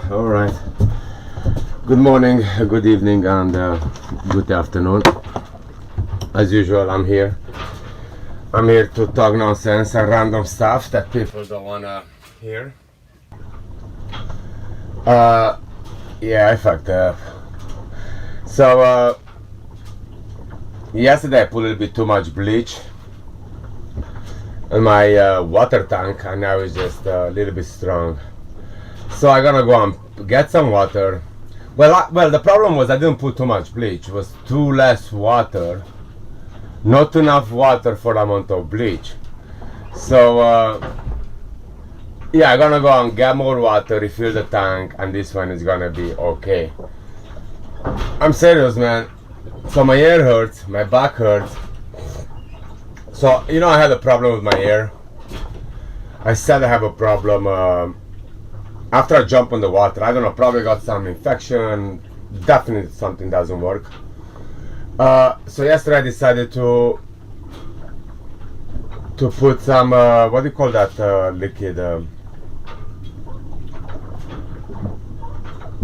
All right. Good morning, good evening, and good afternoon. As usual, I'm here. I'm here to talk nonsense and random stuff that people don't wanna hear. Yeah, I fucked up. So, yesterday I put a little bit too much bleach in my water tank, and now it's just a little bit strong. So I'm gonna go and get some water. Well, the problem was I didn't put too much bleach. It was too less water, not enough water for the amount of bleach. So yeah, I'm gonna go and get more water, refill the tank, and this one is gonna be okay. I'm serious, man. So my ear hurts, my back hurts. So I had a problem with my ear. I said I have a problem after I jump on the water. I don't know, probably got some infection. Definitely something doesn't work. So yesterday I decided to put some what do you call that liquid?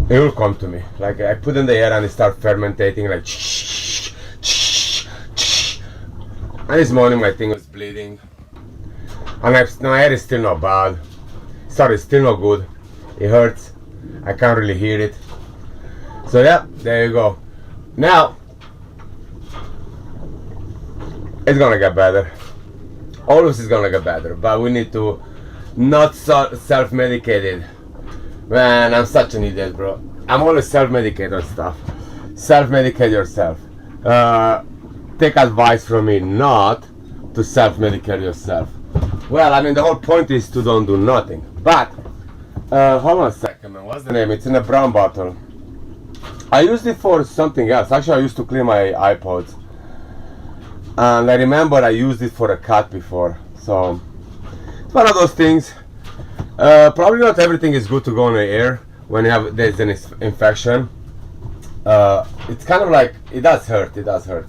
It will come to me. Like I put in the air and it starts fermentating like. And this morning my thing was bleeding, and my head is still not bad. Sorry, still not good. It hurts. I can't really hear it. So yeah, there you go. Now it's gonna get better. Always is gonna get better, but we need to not self-medicate it. Man, I'm such an idiot, bro. I'm always self-medicate on stuff. Self-medicate yourself. Take advice from me not to self-medicate yourself. Well, I mean, the whole point is to don't do nothing. But hold on a second, man. What's the name? It's in a brown bottle. I used it for something else. Actually, I used to clean my iPods, and I remember I used it for a cut before. So it's one of those things. Probably not everything is good to go in the air when there's an infection. It's kind of like it does hurt. It does hurt.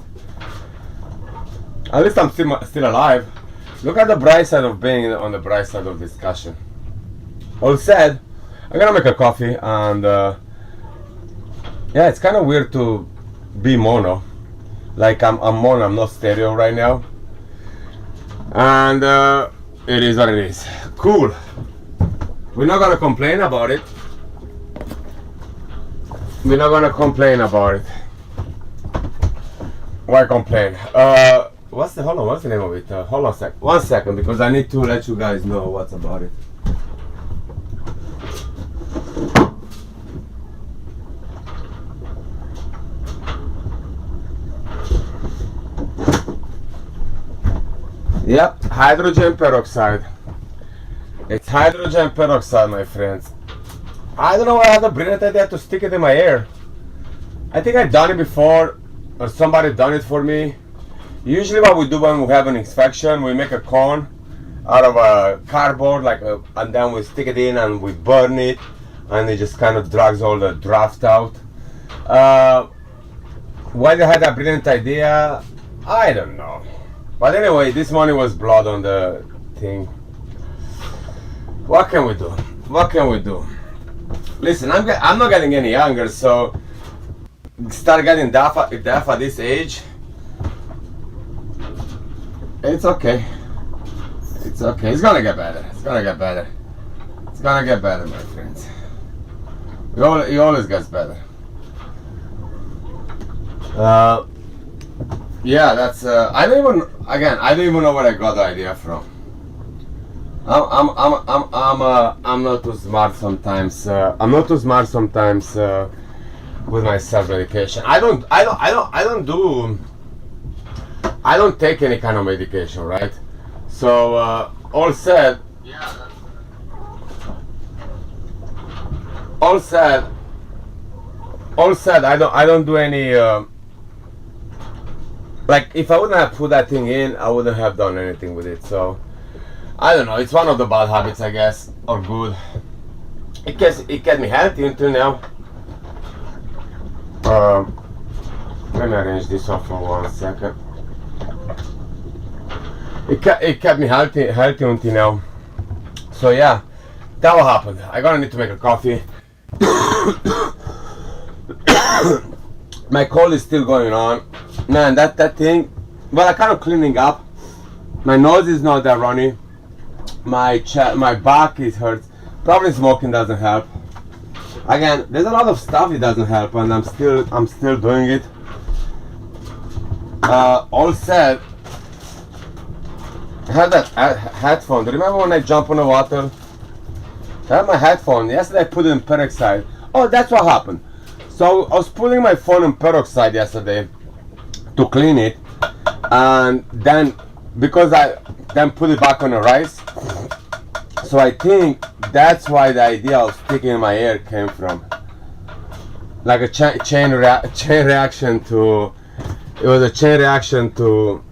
At least I'm still alive. Look at the bright side of being on the bright side of discussion. All said, I'm gonna make a coffee, and yeah, it's kind of weird to be mono. Like I'm mono, I'm not stereo right now, and it is what it is. Cool. We're not gonna complain about it. We're not gonna complain about it. Why complain? What's the name of it? Hold on a sec. 1 second, because I need to let you guys know what's about it. Yep, hydrogen peroxide. It's hydrogen peroxide, my friends. I don't know why I had the brilliant idea to stick it in my ear. I think I've done it before, or somebody done it for me. Usually what we do when we have an infection, we make a cone out of a cardboard, and then we stick it in and we burn it, and it just kind of drags all the draft out. Why they had that brilliant idea, I don't know. But anyway, this morning was blood on the thing. What can we do? What can we do? Listen, I'm not getting any younger, so start getting deaf at this age. It's okay. It's okay. It's gonna get better. It's gonna get better. It's gonna get better, my friends. It always gets better. Yeah, that's. I don't even know where I got the idea from. I'm not too smart sometimes. I'm not too smart sometimes with my self-medication. I don't take any kind of medication, right? So all said, I don't do any. Like if I wouldn't have put that thing in, I wouldn't have done anything with it. So I don't know. It's one of the bad habits, I guess, or good. It kept me healthy until now. Let me arrange this one for 1 second. It kept me healthy until now. So yeah, that what happened. I'm gonna need to make a coffee. My cold is still going on. Man, that thing, well, I'm kind of cleaning up. My nose is not that runny. My back is hurt. Probably smoking doesn't help. Again, there's a lot of stuff it doesn't help, and I'm still doing it. All said, I have that headphone. Do you remember when I jump on the water? I have my headphone. Yesterday I put it in peroxide. Oh, that's what happened. So I was putting my phone in peroxide yesterday to clean it, and then because I then put it back on the rice. So I think that's why the idea of sticking in my ear came from. Like a chain reaction to. It was a chain reaction to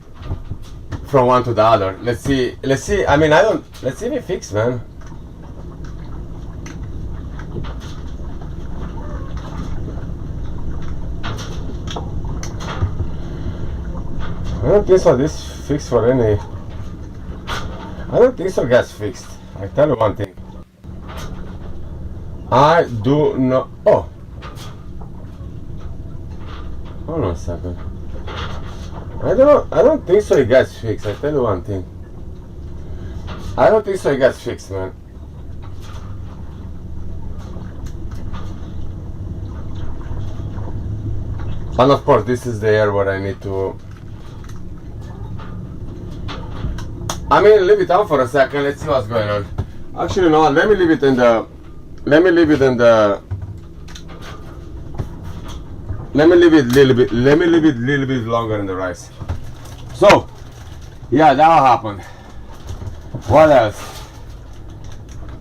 from one to the other. Let's see. I mean, let's see if it fixes, man. I don't think so. This fixed for any. I don't think so. Gets fixed. I tell you one thing. I do not. Oh, hold on a second. I don't think so. It gets fixed. I tell you one thing. I don't think so. It gets fixed, man. And of course, this is the air where I need to. I'm gonna leave it on for a second. Let's see what's going on. Actually, no. Let me leave it in the. Let me leave it in the. Let me leave it a little bit longer in the rice. So, yeah, that happened. What else?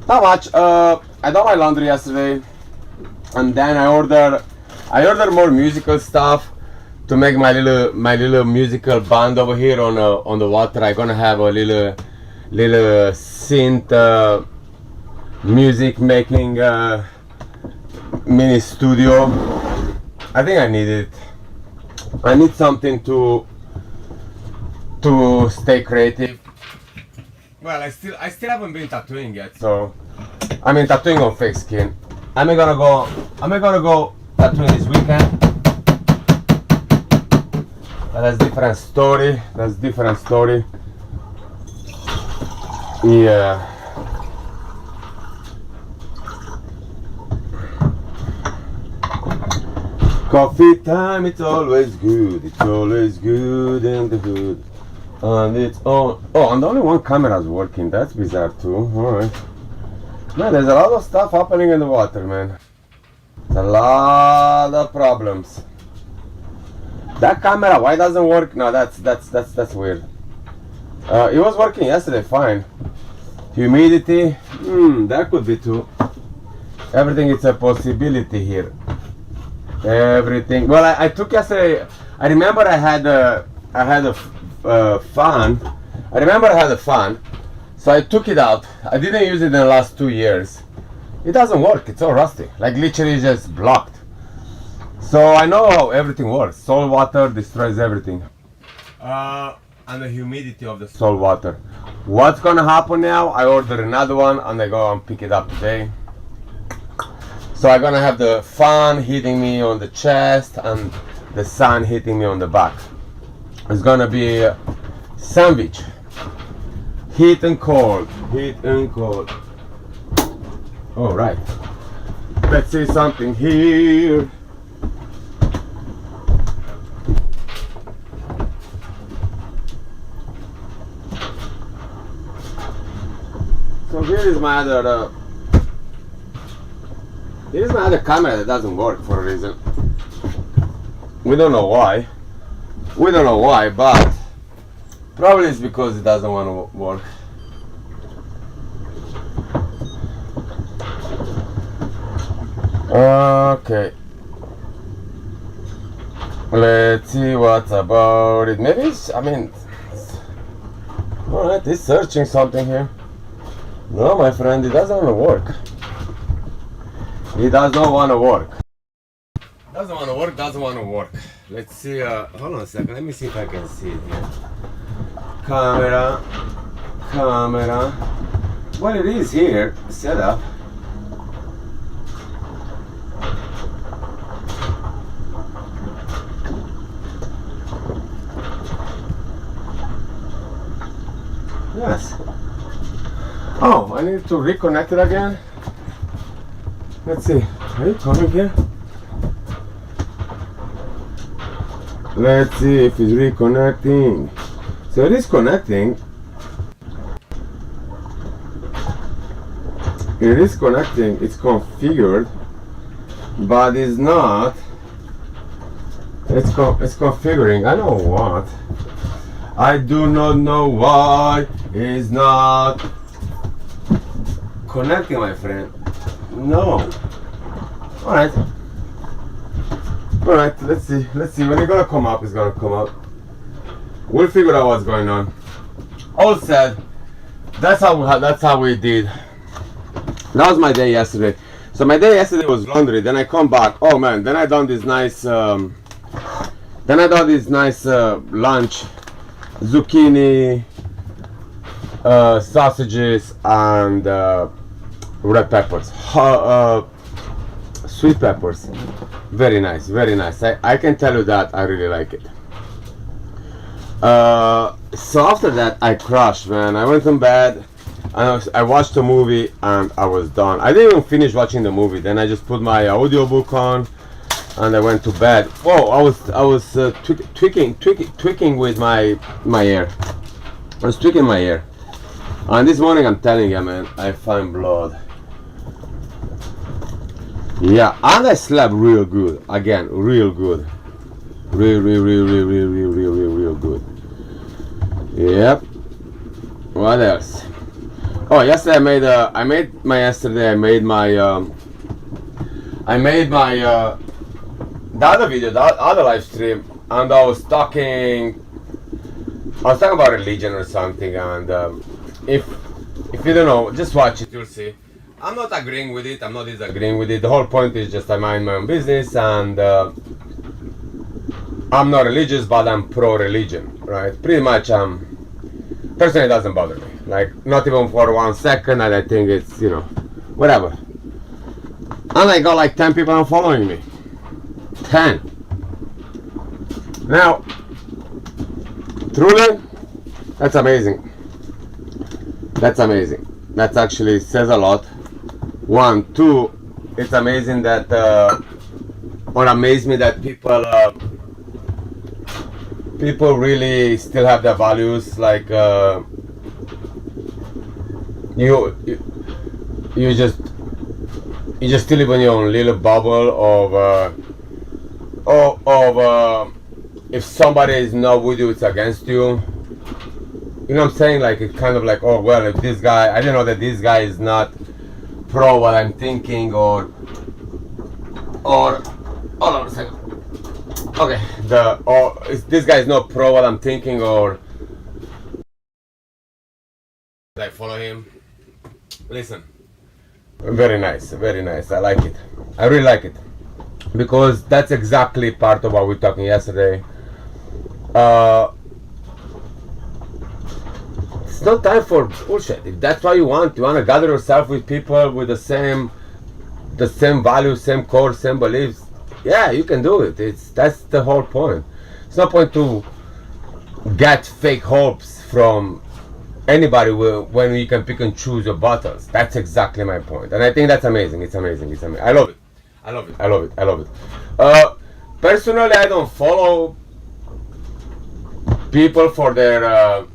Not much. I done my laundry yesterday, and then I ordered more musical stuff to make my little musical band over here on the water. I'm gonna have a little synth music making mini studio. I think I need it. I need something to stay creative. Well, I still haven't been tattooing yet, so I mean tattooing on fake skin. I'm gonna go tattooing this weekend. But that's different story. Yeah. Coffee time, it's always good in the hood. And it's on. Oh, and only one camera is working. That's bizarre too. Alright. Man, there's a lot of stuff happening in the water, man. It's a lot of problems. That camera, why doesn't work? No, that's weird. It was working yesterday, fine. Humidity, that could be too. Everything is a possibility here. Everything. Well, I took yesterday. I remember I had a fan. I remember I had a fan, so I took it out. I didn't use it in the last 2 years. It doesn't work. It's all rusty. Like literally just blocked. So I know how everything works. Salt water destroys everything. And the humidity of the salt water. What's gonna happen now? I ordered another one and I go and pick it up today. So I'm gonna have the fan hitting me on the chest and the sun hitting me on the back. It's gonna be a sandwich. Heat and cold. All right. Let's see something here. So here is my other. Here's my other camera that doesn't work for a reason. We don't know why. But probably it's because it doesn't want to work. Okay. Let's see what's about it. Maybe it's, alright, it's searching something here. No, my friend, it doesn't want to work. It does not want to work. Doesn't want to work. Let's see, hold on a second, let me see if I can see it here. Camera. Well, it is here, set up. Yes. Oh, I need to reconnect it again. Let's see. Are you coming here? Let's see if it's reconnecting. So it is connecting. It is connecting. It's configured, but it's not. It's configuring. I know what. I do not know why it's not connecting, my friend. No. Alright. Alright, let's see. Let's see. When it's gonna come up, it's gonna come up. We'll figure out what's going on. All said, that's how we did. That was my day yesterday. So my day yesterday was laundry. Then I come back. Oh man, then I done this nice lunch, zucchini, sausages, and red peppers, sweet peppers. Very nice, very nice. I can tell you that I really like it. So after that I crashed, man. I went in bed and I watched a movie and I was done. I didn't even finish watching the movie. Then I just put my audiobook on and I went to bed. Whoa, I was tweaking with my ear. I was tweaking my ear. And this morning, I'm telling you, man, I find blood. Yeah, and I slept real good. Again, real good. Real good. Yep. What else? Oh, yesterday I made my the other video, the other live stream, and I was talking about religion or something, and if you don't know, just watch it, you'll see. I'm not agreeing with it, I'm not disagreeing with it. The whole point is just I mind my own business, and I'm not religious, but I'm pro-religion, right? Pretty much, personally, it doesn't bother me. Like, not even for 1 second, and I think it's, you know, whatever. And I got like 10 people following me. 10. Now, truly, that's amazing. That's amazing. That actually says a lot. 1, 2, it's amazing that, or amaze me that people really still have their values. Like, you just still live in your own little bubble of if somebody is not with you, it's against you. You know what I'm saying? Like, it's kind of like, oh well, if this guy, I didn't know that this guy is not pro what I'm thinking, or hold on a second. Okay, if this guy is not pro what I'm thinking, or I follow him. Listen, very nice, very nice. I like it. I really like it, because that's exactly part of what we were talking yesterday. It's not time for bullshit. If that's what you want to gather yourself with people with the same values, same core, same beliefs. Yeah, you can do it. That's the whole point. It's no point to get fake hopes from anybody when you can pick and choose your battles. That's exactly my point, and I think that's amazing. It's amazing. It's amazing. I love it. I love it. I love it. I love it. Personally, I don't follow people for their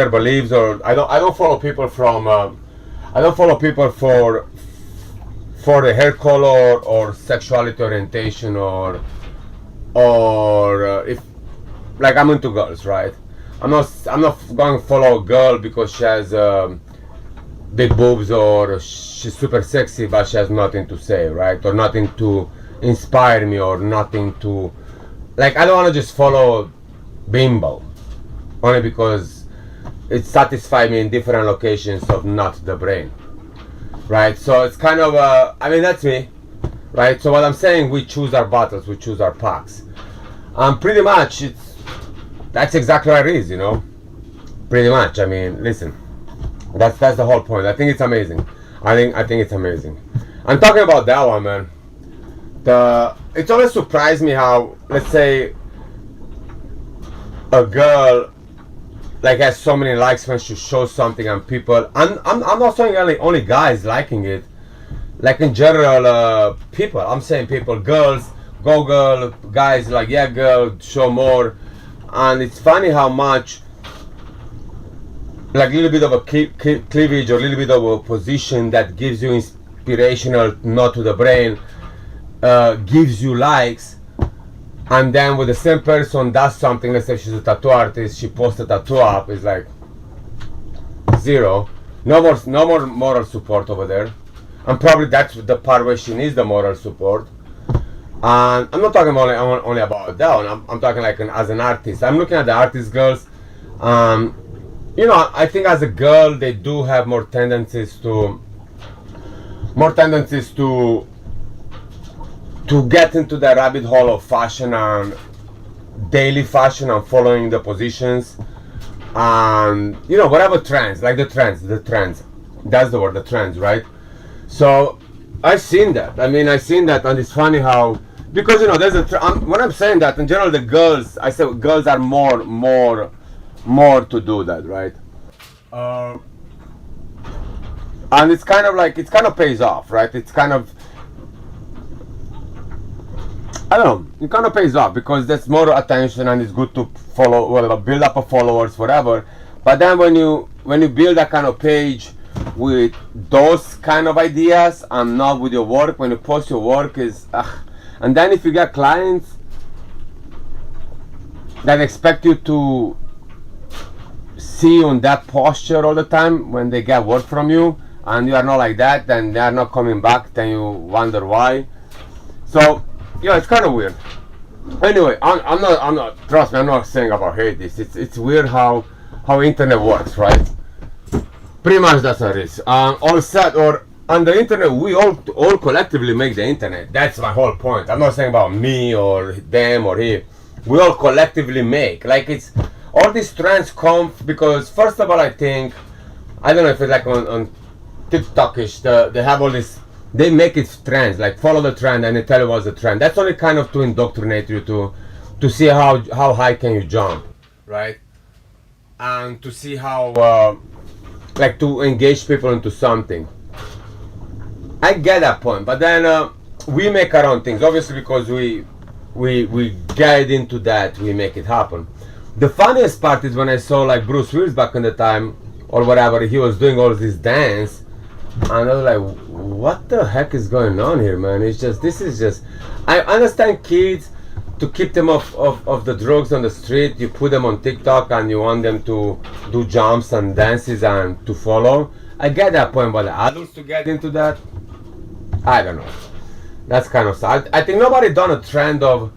beliefs, or I don't follow people from I don't follow people for the hair color or sexuality orientation, or if, like, I'm into girls, right? I'm not going to follow a girl because she has big boobs, or she's super sexy but she has nothing to say, right? Or nothing to inspire me, or nothing to, like, I don't want to just follow bimbo only because it satisfies me in different locations of not the brain, right? So it's kind of I mean, that's me, right? So what I'm saying, we choose our battles, we choose our packs, and pretty much that's exactly what it is, you know. Pretty much. I mean, listen, that's the whole point. I think it's amazing. I think it's amazing. I'm talking about that one, man. It's always surprised me how, let's say, a girl, like has so many likes when she shows something, and people, I'm not saying only guys liking it, like in general, people, I'm saying people, girls, go girl, guys like, yeah girl, show more. And it's funny how much, like a little bit of a cleavage or a little bit of a position that gives you inspirational nod to the brain, gives you likes. And then with the same person does something, let's say she's a tattoo artist, she posts a tattoo up, it's like zero. No more moral support over there. And probably that's the part where she needs the moral support. And I'm not talking only about that one. I'm talking like as an artist. I'm looking at the artist girls. You know, I think as a girl they do have more tendencies to get into the rabbit hole of fashion and daily fashion and following the positions and, you know, whatever trends, like the trends, that's the word, the trends, right? So I've seen that. I mean, I've seen that, and it's funny how, because, you know, there's when I'm saying that, in general, the girls, I say girls are more to do that, right? And it's kind of like, it kind of pays off, right? It's kind of, I don't know, it kind of pays off because there's more attention and it's good to follow, well, build up a followers, whatever. But then when you build that kind of page with those kind of ideas and not with your work, when you post your work is, and then if you get clients that expect you to see you in that posture all the time when they get work from you, and you are not like that, then they are not coming back, then you wonder why. So yeah, it's kind of weird. Anyway, I'm not, trust me, I'm not saying about hate this. It's weird how internet works, right? Pretty much that's what it is. All set, or on the internet, we all collectively make the internet. That's my whole point. I'm not saying about me or them or he. We all collectively make. Like, it's all these trends come because, first of all, I think, I don't know if it's like on TikTokish, they have all this, they make it trends, like follow the trend and they tell you what's the trend. That's only kind of to indoctrinate you to see how high can you jump, right? And to see how, like, to engage people into something. I get that point, but then we make our own things, obviously, because we get into that, we make it happen. The funniest part is when I saw like Bruce Willis back in the time or whatever, he was doing all this dance, and I was like, what the heck is going on here, man? It's just, this is just, I understand kids, to keep them off the drugs on the street, you put them on TikTok and you want them to do jumps and dances and to follow. I get that point, but the adults to get into that, I don't know. That's kind of sad. I think nobody done a trend of,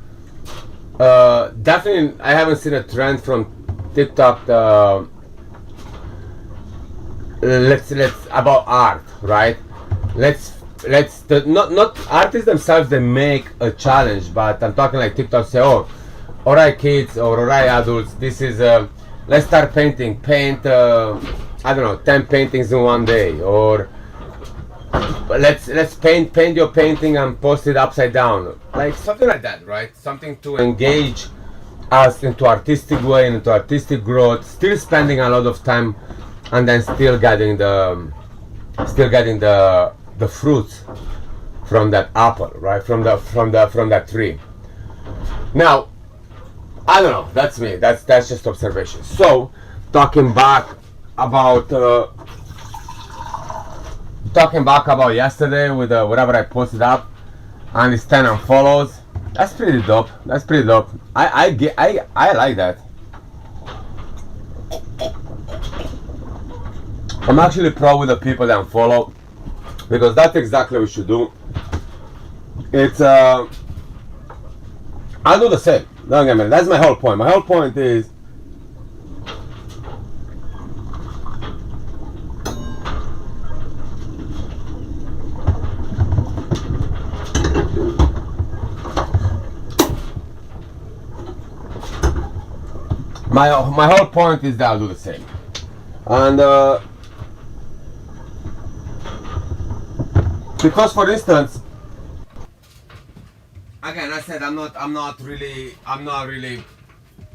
definitely I haven't seen a trend from TikTok, let's about art, right? Not artists themselves, they make a challenge, but I'm talking like TikTok say, oh, alright kids or alright adults, this is let's start painting, paint I don't know, 10 paintings in one day, or let's paint your painting and post it upside down, like something like that, right? Something to engage us into artistic way, into artistic growth, still spending a lot of time, and then still getting the fruits from that apple, right? From that tree. Now, I don't know. That's me. That's just observation. So, talking back about yesterday with whatever I posted up, and it's 10 unfollows. That's pretty dope. That's pretty dope. I like that. I'm actually proud with the people that unfollow, because that's exactly what we should do. It's I'll do the same. Don't get me. That's my whole point. My whole point is my whole point is that I'll do the same. And because, for instance, again, I said I'm not really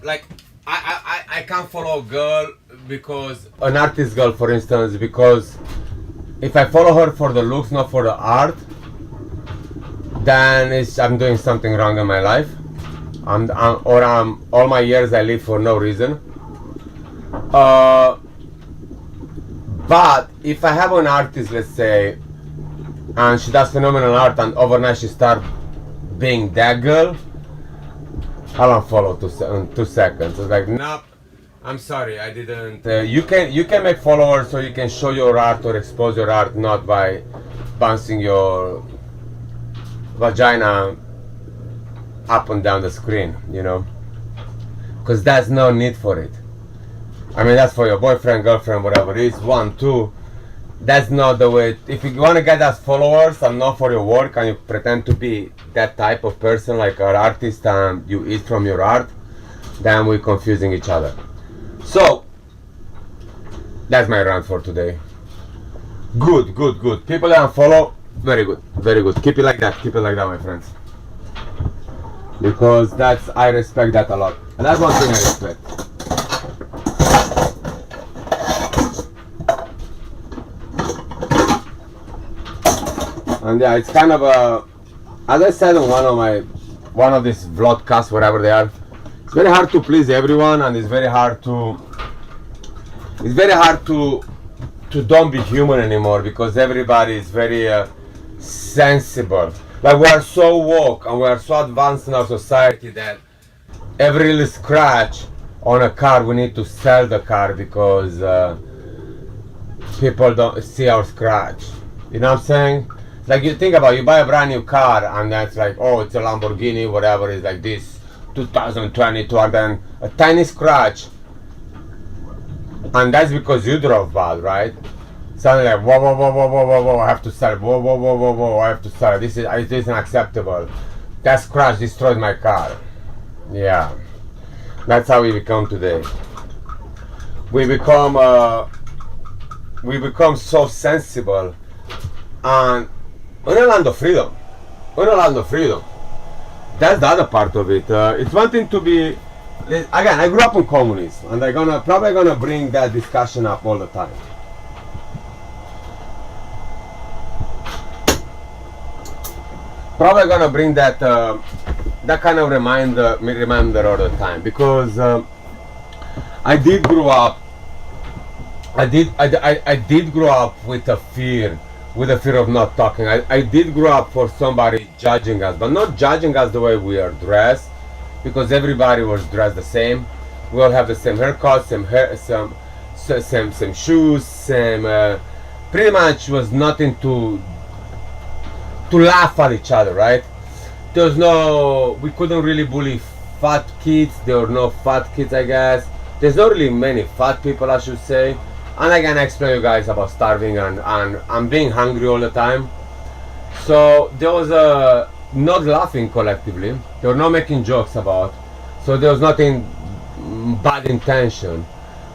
like, I can't follow a girl because an artist girl, for instance, because if I follow her for the looks, not for the art, then I'm doing something wrong in my life. All my years I live for no reason. But if I have an artist, let's say, and she does phenomenal art, and overnight she starts being that girl, I'll unfollow 2 seconds. It's like, nope, I'm sorry, I didn't. You can make followers, or you can show your art or expose your art, not by bouncing your vagina up and down the screen, you know, because there's no need for it. I mean, that's for your boyfriend, girlfriend, whatever it is. 1, 2. That's not the way. If you want to get us followers and not for your work, and you pretend to be that type of person, like an artist, and you eat from your art, then we're confusing each other. So that's my rant for today. Good. People that unfollow, very good. Keep it like that. My friends. Because I respect that a lot, and that's one thing I respect. And yeah, it's kind of a, as I said on one of these vlogcasts, whatever they are, it's very hard to please everyone, and it's very hard to don't be human anymore, because everybody is very sensible. Like, we are so woke and we are so advanced in our society that every little scratch on a car, we need to sell the car because people don't see our scratch. You know what I'm saying? Like, you think about it, you buy a brand new car and that's like, oh, it's a Lamborghini, whatever, it's like this 2022, and then a tiny scratch, and that's because you drove bad, right? Something like, whoa, I have to sell it, whoa, I have to sell it, this is unacceptable, that scratch destroyed my car. Yeah, that's how we become today. We become so sensible, and we're in a land of freedom. That's the other part of it. It's one thing to be, again, I grew up in communism, and I'm probably gonna bring that discussion up all the time. Probably gonna bring that kind of reminder all the time, because I did grow up with a fear of not talking. I did grow up for somebody judging us, but not judging us the way we are dressed, because everybody was dressed the same. We all have the same haircut, same hair, same shoes, same. Pretty much was nothing to laugh at each other, right? We couldn't really bully fat kids. There were no fat kids, I guess. There's not really many fat people, I should say. And I can explain you guys about starving and being hungry all the time. So there was not laughing collectively. They were not making jokes about. So there was nothing bad intention.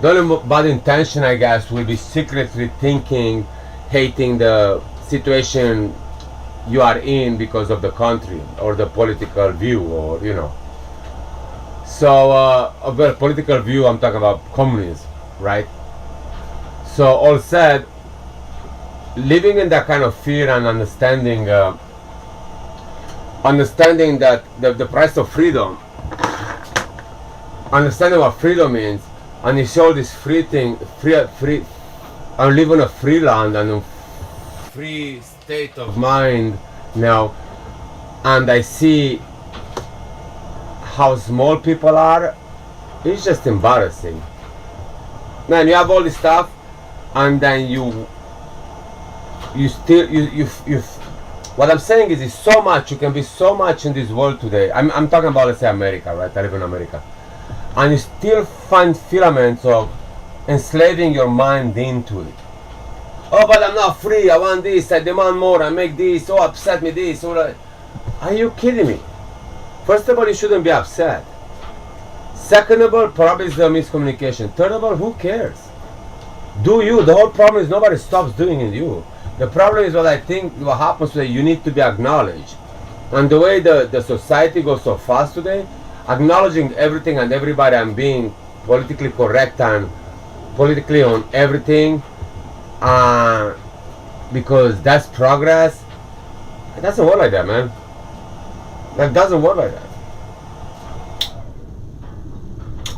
The only bad intention, I guess, will be secretly thinking, hating the situation you are in because of the country or the political view, or you know. So about political view, I'm talking about communism, right? So all said, living in that kind of fear and understanding that the price of freedom, understanding what freedom means, and you see all this free, I live in a free land and a free state of mind now, and I see how small people are. It's just embarrassing. Man, you have all this stuff, and then you what I'm saying is so much, you can be so much in this world today. I'm talking about, let's say, America, right? I live in America, and you still find filaments of enslaving your mind into it. Oh, but I'm not free, I want this, I demand more, I make this, oh, upset me this, or are you kidding me? First of all, you shouldn't be upset. Second of all, probably it's the miscommunication. Third of all, who cares? Do you? The whole problem is nobody stops doing it, you. The problem is what I think what happens today, you need to be acknowledged. And the way the society goes so fast today, acknowledging everything and everybody and being politically correct and politically on everything, because that's progress. It doesn't work like that, man. That doesn't work like that.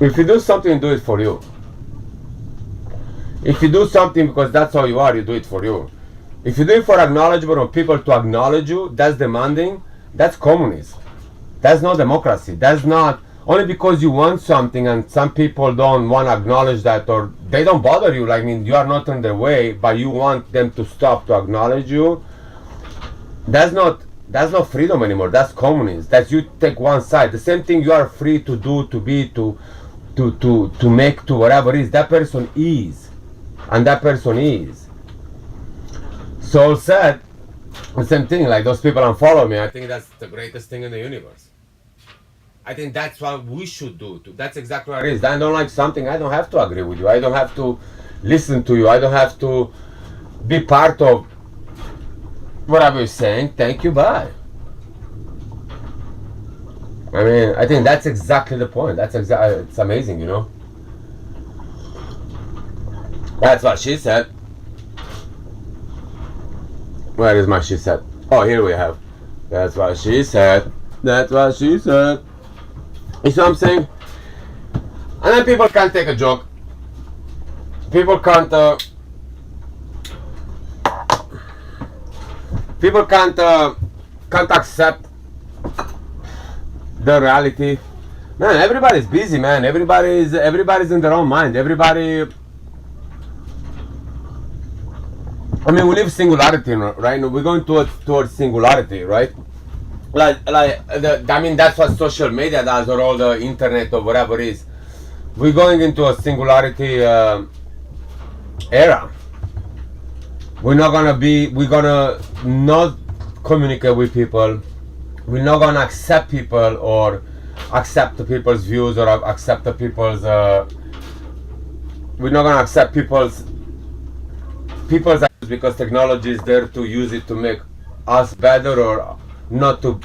If you do something, do it for you. If you do something because that's how you are, you do it for you. If you do it for acknowledgement of people to acknowledge you, that's demanding. That's communism. That's not democracy. That's not only because you want something and some people don't want to acknowledge that, or they don't bother you. Like, I mean, you are not in their way, but you want them to stop to acknowledge you. That's not freedom anymore. That's communism. That's you take one side. The same thing you are free to do, to be, to make, to whatever it is. That person is, and that person is. So said, the same thing, like those people unfollow me. I think that's the greatest thing in the universe. I think that's what we should do too. That's exactly what it is. I don't like something, I don't have to agree with you. I don't have to listen to you. I don't have to be part of whatever you're saying. Thank you, bye. I mean, I think that's exactly the point. It's amazing, you know. That's what she said. Where is my she said? Oh, here we have. That's what she said. That's what she said. You see what I'm saying? And then people can't take a joke. People can't accept the reality. Man, everybody's busy, man. Everybody's in their own mind. Everybody. I mean, we live singularity, right? We're going towards singularity, right? I mean, that's what social media does, or all the internet, or whatever it is. We're going into a singularity era. We're gonna not communicate with people. We're not gonna accept people, or accept the people's views, or accept the people's. We're not gonna accept people's because technology is there to use it to make us better, or not to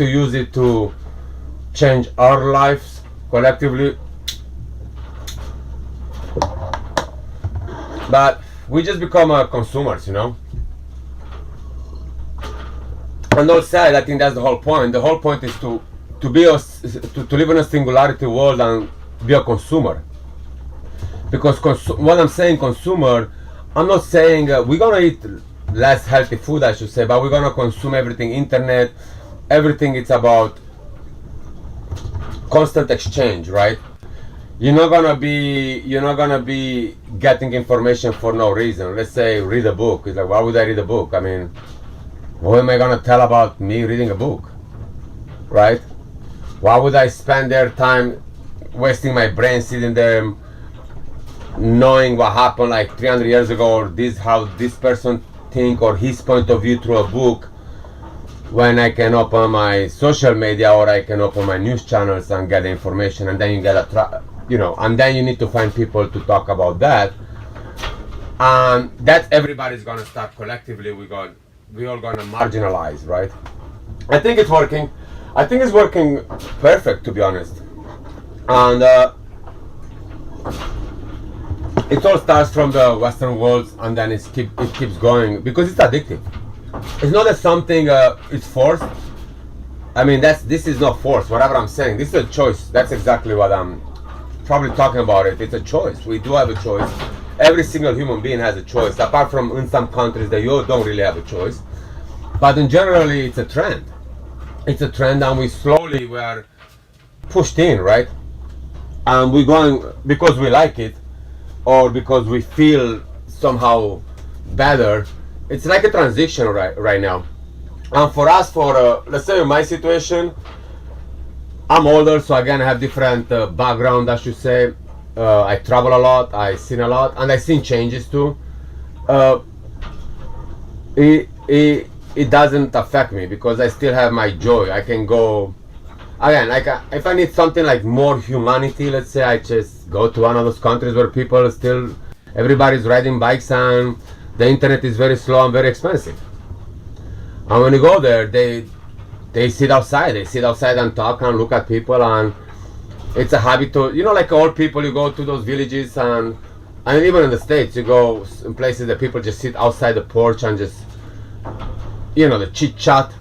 use it to change our lives collectively. But we just become consumers, you know. On those sides, I think that's the whole point. The whole point is to live in a singularity world and be a consumer. Because when I'm saying consumer, I'm not saying we're gonna eat less healthy food, I should say, but we're gonna consume everything, internet, everything. It's about constant exchange, right? You're not gonna be getting information for no reason. Let's say read a book. It's like, why would I read a book? I mean, what am I gonna tell about me reading a book, right? Why would I spend their time wasting my brain sitting there knowing what happened like 300 years ago, or how this person think, or his point of view through a book, when I can open my social media, or I can open my news channels and get the information, and then you get and then you need to find people to talk about that, and that everybody's gonna start collectively. We all gonna marginalize, right? I think it's working. I think it's working perfect, to be honest, and it all starts from the Western world, and then it keeps going because it's addictive. It's not that something is forced. I mean, this is not forced. Whatever I'm saying, this is a choice. That's exactly what I'm probably talking about. It's a choice. We do have a choice. Every single human being has a choice. Apart from in some countries that you don't really have a choice, but in generally, it's a trend. It's a trend, and we are pushed in, right? And we're going because we like it, or because we feel somehow better. It's like a transition right now. And for us, let's say in my situation, I'm older, so again I have different background, I should say. I travel a lot, I seen a lot, and I seen changes too. It doesn't affect me because I still have my joy. I can go again, like if I need something like more humanity, let's say, I just go to one of those countries where everybody's riding bikes and the internet is very slow and very expensive. And when you go there, they sit outside. They sit outside and talk and look at people, and it's a habit to, you know, like old people, you go to those villages, and even in the States, you go in places that people just sit outside the porch and just, you know, the chit chat,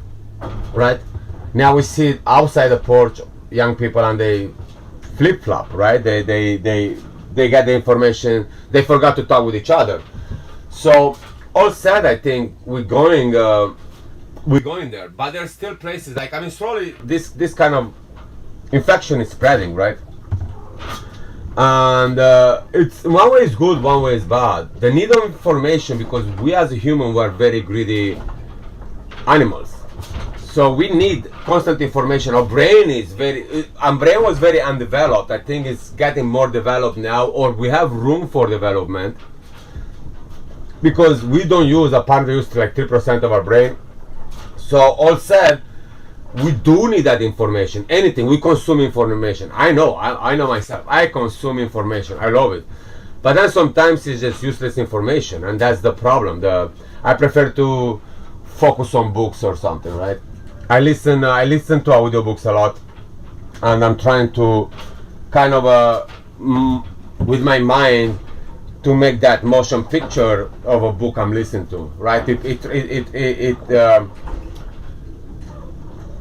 right? Now we sit outside the porch, young people, and they flip flop, right? They get the information. They forgot to talk with each other. So all said, I think we're going there, but there's still places like, I mean, slowly this kind of infection is spreading, right? And it's one way is good, one way is bad. The need of information, because we as a human were very greedy animals, so we need constant information. Our brain is our brain was very undeveloped. I think it's getting more developed now, or we have room for development, because we don't use, apparently use like 3% of our brain. So all said, we do need that information. Anything, we consume information. I know myself, I consume information, I love it, but then sometimes it's just useless information, and that's the problem. I prefer to focus on books or something, right? I listen to audiobooks a lot, and I'm trying to kind of with my mind to make that motion picture of a book I'm listening to, right?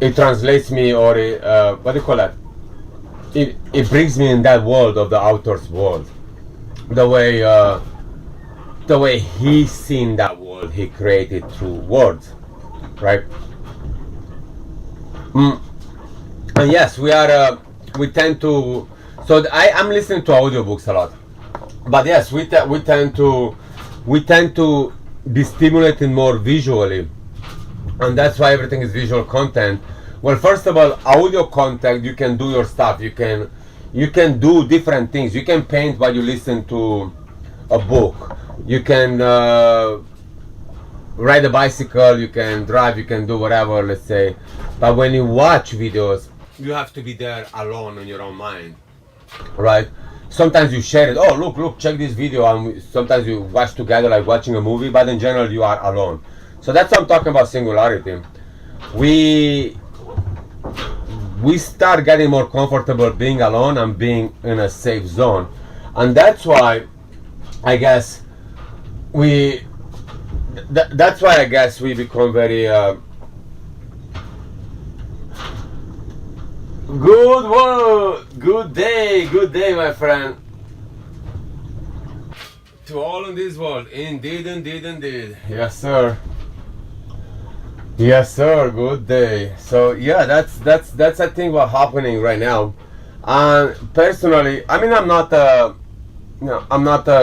It translates me, or what do you call that? It brings me in that world of the author's world, the way he's seen that world he created through words, right? And yes, we tend to. So I'm listening to audiobooks a lot, but yes, we tend to be stimulated more visually. And that's why everything is visual content. Well, first of all, audio content, you can do your stuff. You can do different things. You can paint while you listen to a book. You can ride a bicycle. You can drive. You can do whatever, let's say. But when you watch videos, you have to be there alone in your own mind, right? Sometimes you share it. Oh, look, check this video. And sometimes you watch together, like watching a movie. But in general, you are alone. So that's what I'm talking about, singularity. We start getting more comfortable being alone and being in a safe zone, and that's why I guess that's why I guess we become very good day, my friend, to all in this world. Indeed. Yes, sir. Yes, sir. Good day. So yeah, that's I think what's happening right now. And personally, I mean, I'm not a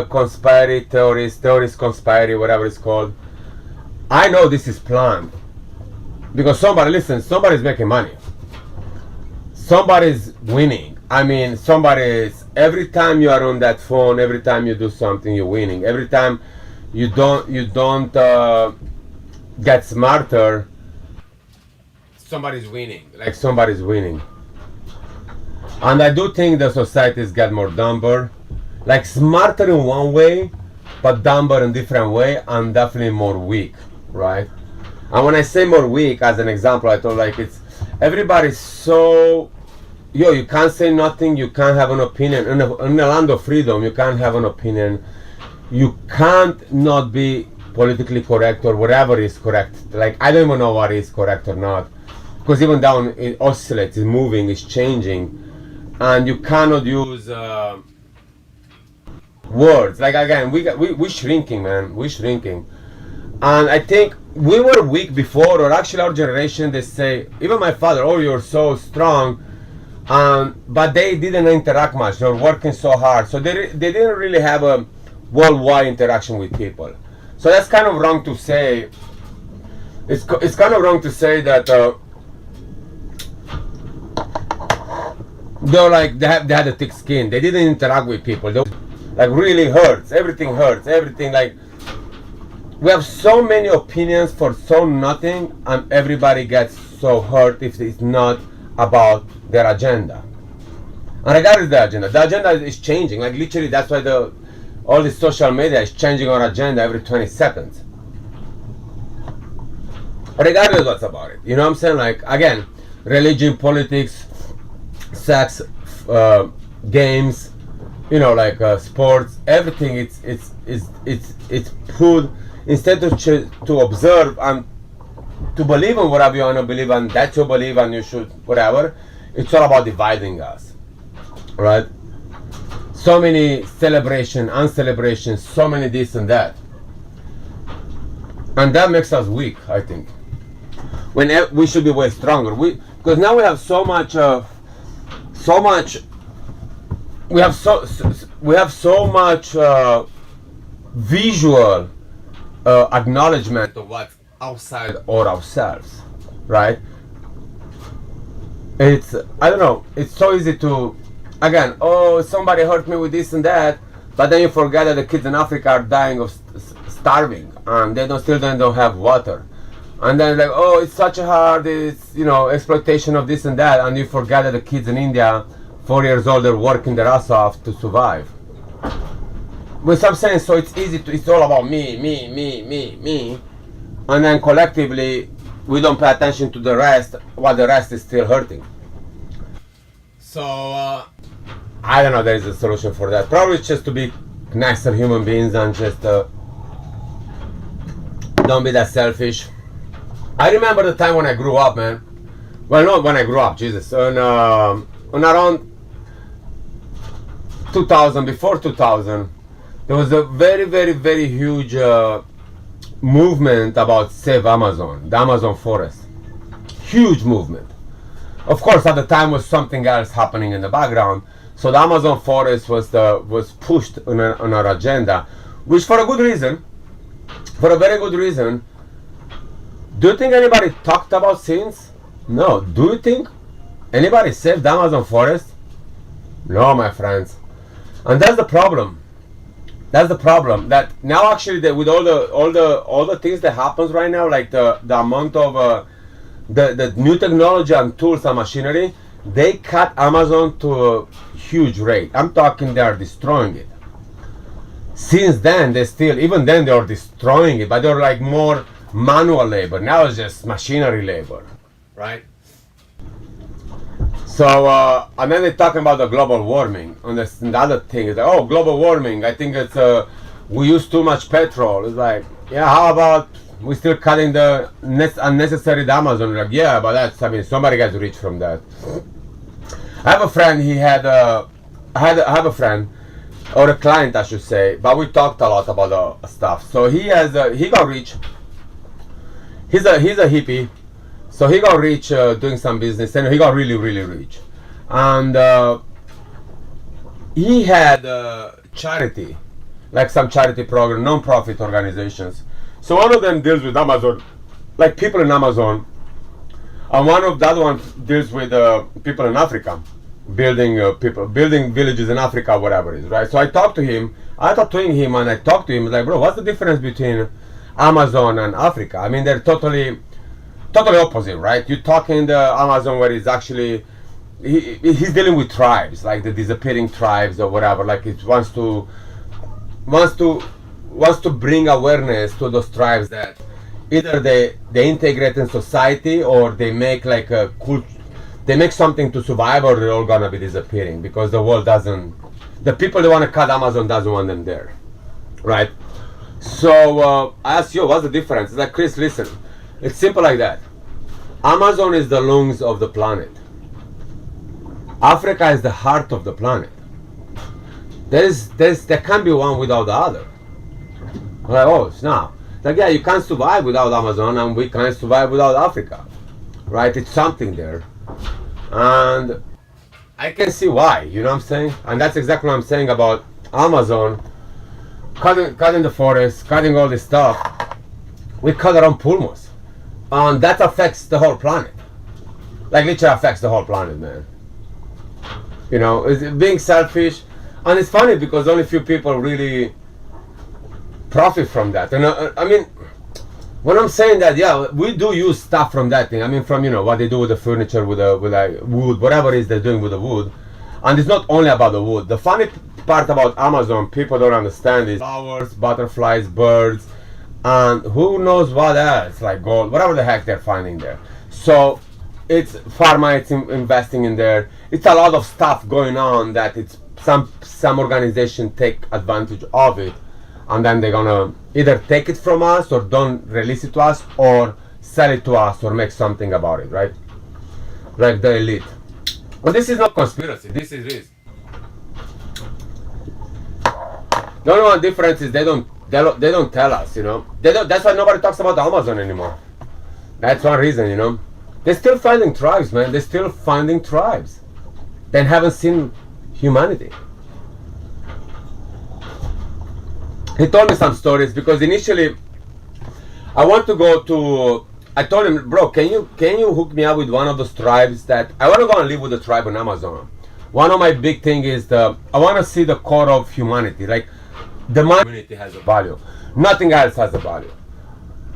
conspiracy theorist, conspiracy, whatever it's called. I know this is planned, because somebody's making money. Somebody's winning. I mean, every time you are on that phone, every time you do something, you're winning. Every time you don't get smarter, somebody's winning. And I do think the societies get more dumber, like smarter in one way, but dumber in different way, and definitely more weak, right? And when I say more weak, as an example, I thought like everybody's so, you can't say nothing, you can't have an opinion. In a land of freedom, you can't have an opinion. You can't not be politically correct or whatever is correct. Like, I don't even know what is correct or not, because even down it oscillates, it's moving, it's changing, and you cannot use words. Like, again, we're shrinking, man. We're shrinking, and I think we were weak before, or actually our generation. They say, even my father, "Oh, you're so strong," but they didn't interact much. They were working so hard, so they didn't really have a worldwide interaction with people. So that's kind of wrong to say. It's kind of wrong to say that they had a thick skin. They didn't interact with people. They like really hurts. Everything hurts. Everything, like, we have so many opinions for so nothing, and everybody gets so hurt if it's not about their agenda. And regardless of the agenda is changing. Like, literally, that's why all this social media is changing our agenda every 20 seconds. regardless what's about it. You know what I'm saying? Like, again, religion, politics, sex, games, you know, like sports, everything. It's put instead to observe and to believe in whatever you want to believe, and that you believe and you should whatever. It's all about dividing us, right? So many celebration, uncelebration, so many this and that, and that makes us weak. I think when we should be way stronger. Because now we have so much. We have so much visual acknowledgement of what's outside or ourselves, right? It's, I don't know, it's so easy to, again, oh, somebody hurt me with this and that, but then you forget that the kids in Africa are dying of starving and they still don't have water. And then like, oh, it's such a hard, it's, you know, exploitation of this and that, and you forget that the kids in India, 4 years old, they're working their ass off to survive. With some saying, so it's easy to, it's all about me, and then collectively we don't pay attention to the rest, while the rest is still hurting. So I don't know there is a solution for that. Probably just to be nicer human beings and just don't be that selfish. I remember the time when I grew up, man. Well, not when I grew up, Jesus. On around 2000, before 2000, there was a very, very, very huge movement about Save Amazon, the Amazon forest. Huge movement. Of course, at the time was something else happening in the background. So the Amazon forest was pushed on our agenda, which for a good reason, for a very good reason. Do you think anybody talked about since? No. Do you think anybody saved the Amazon forest? No, my friends. And that's the problem. That's the problem. That now actually with all the things that happens right now, like the amount of the new technology and tools and machinery, they cut Amazon to a huge rate. I'm talking they are destroying it. Since then, even then they are destroying it, but they're like more manual labor. Now it's just machinery labor, right? So, and then they're talking about the global warming. And the other thing is, like, oh, global warming, I think it's, we use too much petrol. It's like, yeah, how about we still cutting the unnecessary Amazon? Like, yeah, but that's, I mean, somebody gets rich from that. I have a friend, I have a friend, or a client I should say, but we talked a lot about the stuff. So he got rich. He's a hippie. So he got rich doing some business, and he got really, really rich. And he had charity, like some charity program, non-profit organizations. So one of them deals with Amazon, like people in Amazon, and the other one deals with people in Africa, building villages in Africa, whatever it is, right? So I talked to him, and I talked to him like, bro, what's the difference between Amazon and Africa? I mean, they're totally opposite, right? You talk in the Amazon where it's actually he's dealing with tribes, like the disappearing tribes or whatever. Like it wants to bring awareness to those tribes that either they integrate in society or they make like they make something to survive, or they're all gonna be disappearing because the people that want to cut Amazon doesn't want them there, right? So I asked you, what's the difference? It's like, Chris, listen. It's simple like that. Amazon is the lungs of the planet. Africa is the heart of the planet. There can't be one without the other. I'm like, oh, it's not. Like, yeah, you can't survive without Amazon, and we can't survive without Africa, right? It's something there, and I can see why. You know what I'm saying? And that's exactly what I'm saying about Amazon. Cutting the forest, cutting all this stuff. We cut our own pulmos. And that affects the whole planet. Like literally affects the whole planet, man. You know, it's being selfish. And it's funny because only few people really profit from that. And I mean, when I'm saying that, yeah, we do use stuff from that thing. I mean, from, you know, what they do with the furniture, with like wood, whatever it is they're doing with the wood. And it's not only about the wood. The funny part about Amazon, people don't understand, is flowers, butterflies, birds, and who knows what else, like gold, whatever the heck they're finding there. So it's pharma, it's investing in there. It's a lot of stuff going on that it's some organization take advantage of it, and then they're gonna either take it from us or don't release it to us or sell it to us or make something about it, right? Like the elite. But this is not conspiracy, this is this. The only one difference is they don't tell us, you know. That's why nobody talks about Amazon anymore. That's one reason, you know. They're still finding tribes, man. They're still finding tribes. They haven't seen humanity. He told me some stories because initially I want to go to. I told him, bro, can you hook me up with one of those tribes that I want to go and live with the tribe on Amazon. One of my big thing is I want to see the core of humanity. Like the community has a value. Nothing else has a value,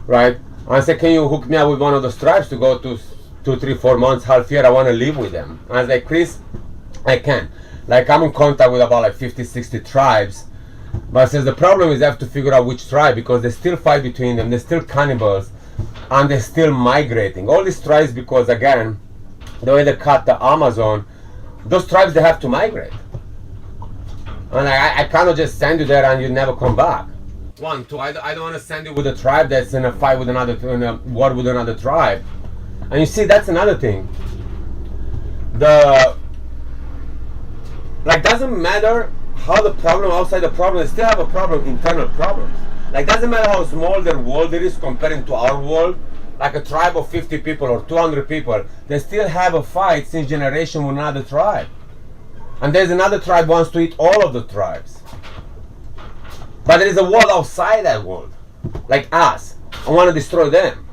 right? And I said, can you hook me up with one of those tribes to go to 2, 3, 4 months, half year? I want to live with them. And I was like, Chris, I can. Like I'm in contact with about like 50, 60 tribes. But I says the problem is I have to figure out which tribe because they still fight between them. They're still cannibals. And they're still migrating. All these tribes, because again, the way they cut the Amazon, those tribes, they have to migrate. And I cannot just send you there and you never come back. 1, 2, I don't want to send you with a tribe that's in a fight with another, in a war with another tribe. And you see, that's another thing. Like, doesn't matter how the problem outside the problem, they still have a problem, internal problems. Like, doesn't matter how small their world is comparing to our world, like a tribe of 50 people or 200 people, they still have a fight since generation with another tribe. And there's another tribe wants to eat all of the tribes. But there is a world outside that world, like us, and want to destroy them.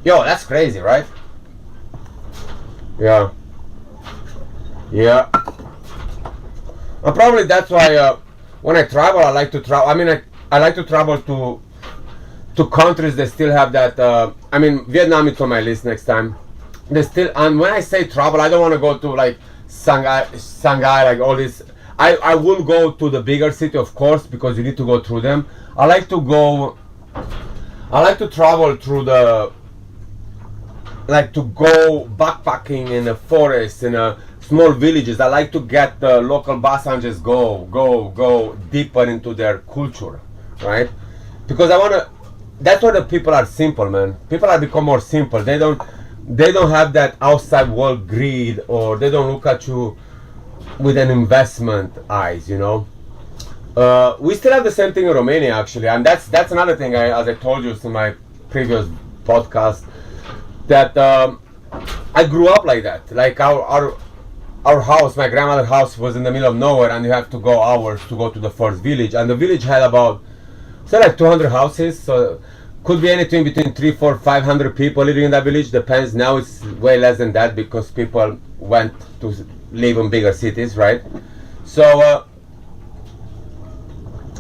Yo, that's crazy, right? Yeah. Yeah. And probably that's why when I travel, I like to travel. I mean, I like to travel to countries that still have that. I mean, Vietnam is on my list next time. They still, and when I say travel, I don't want to go to like Shanghai, like all this. I will go to the bigger city, of course, because you need to go through them. I like to travel through like to go backpacking in the forest, in small villages. I like to get the local bus and just go deeper into their culture, right? Because I want to. That's why the people are simple, man. People have become more simple. They don't have that outside world greed, or they don't look at you with an investment eyes, you know. We still have the same thing in Romania, actually, and that's another thing. As I told you in my previous podcast, that I grew up like that. Like our house, my grandmother's house, was in the middle of nowhere, and you have to go hours to go to the first village. And the village had about, say, like 200 houses, so could be anything between 300, 400, 500 people living in that village. Depends. Now it's way less than that because people went to live in bigger cities, right? So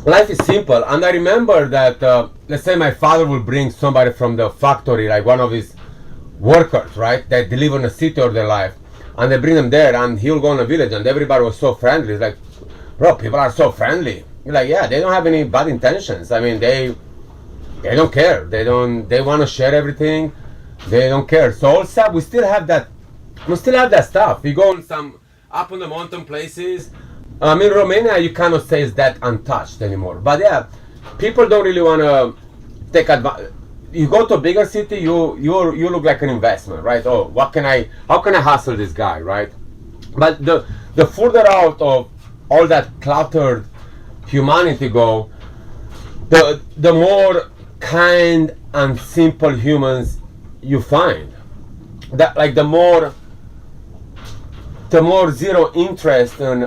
life is simple. And I remember that, let's say my father will bring somebody from the factory, like one of his workers, right, that they live in a city all their life, and they bring them there, and he'll go in a village, and everybody was so friendly. It's like, bro, people are so friendly. You're like, yeah, they don't have any bad intentions. I mean, they don't care. They want to share everything. They don't care. So also we still have that stuff. We go on some up on the mountain places. I mean, Romania, you cannot say it's that untouched anymore. But yeah, people don't really want to take advantage. You go to a bigger city, you look like an investment, right? Oh, how can I hustle this guy, right? But the further out of all that cluttered humanity go, the more kind and simple humans you find. That, like, the more zero interest in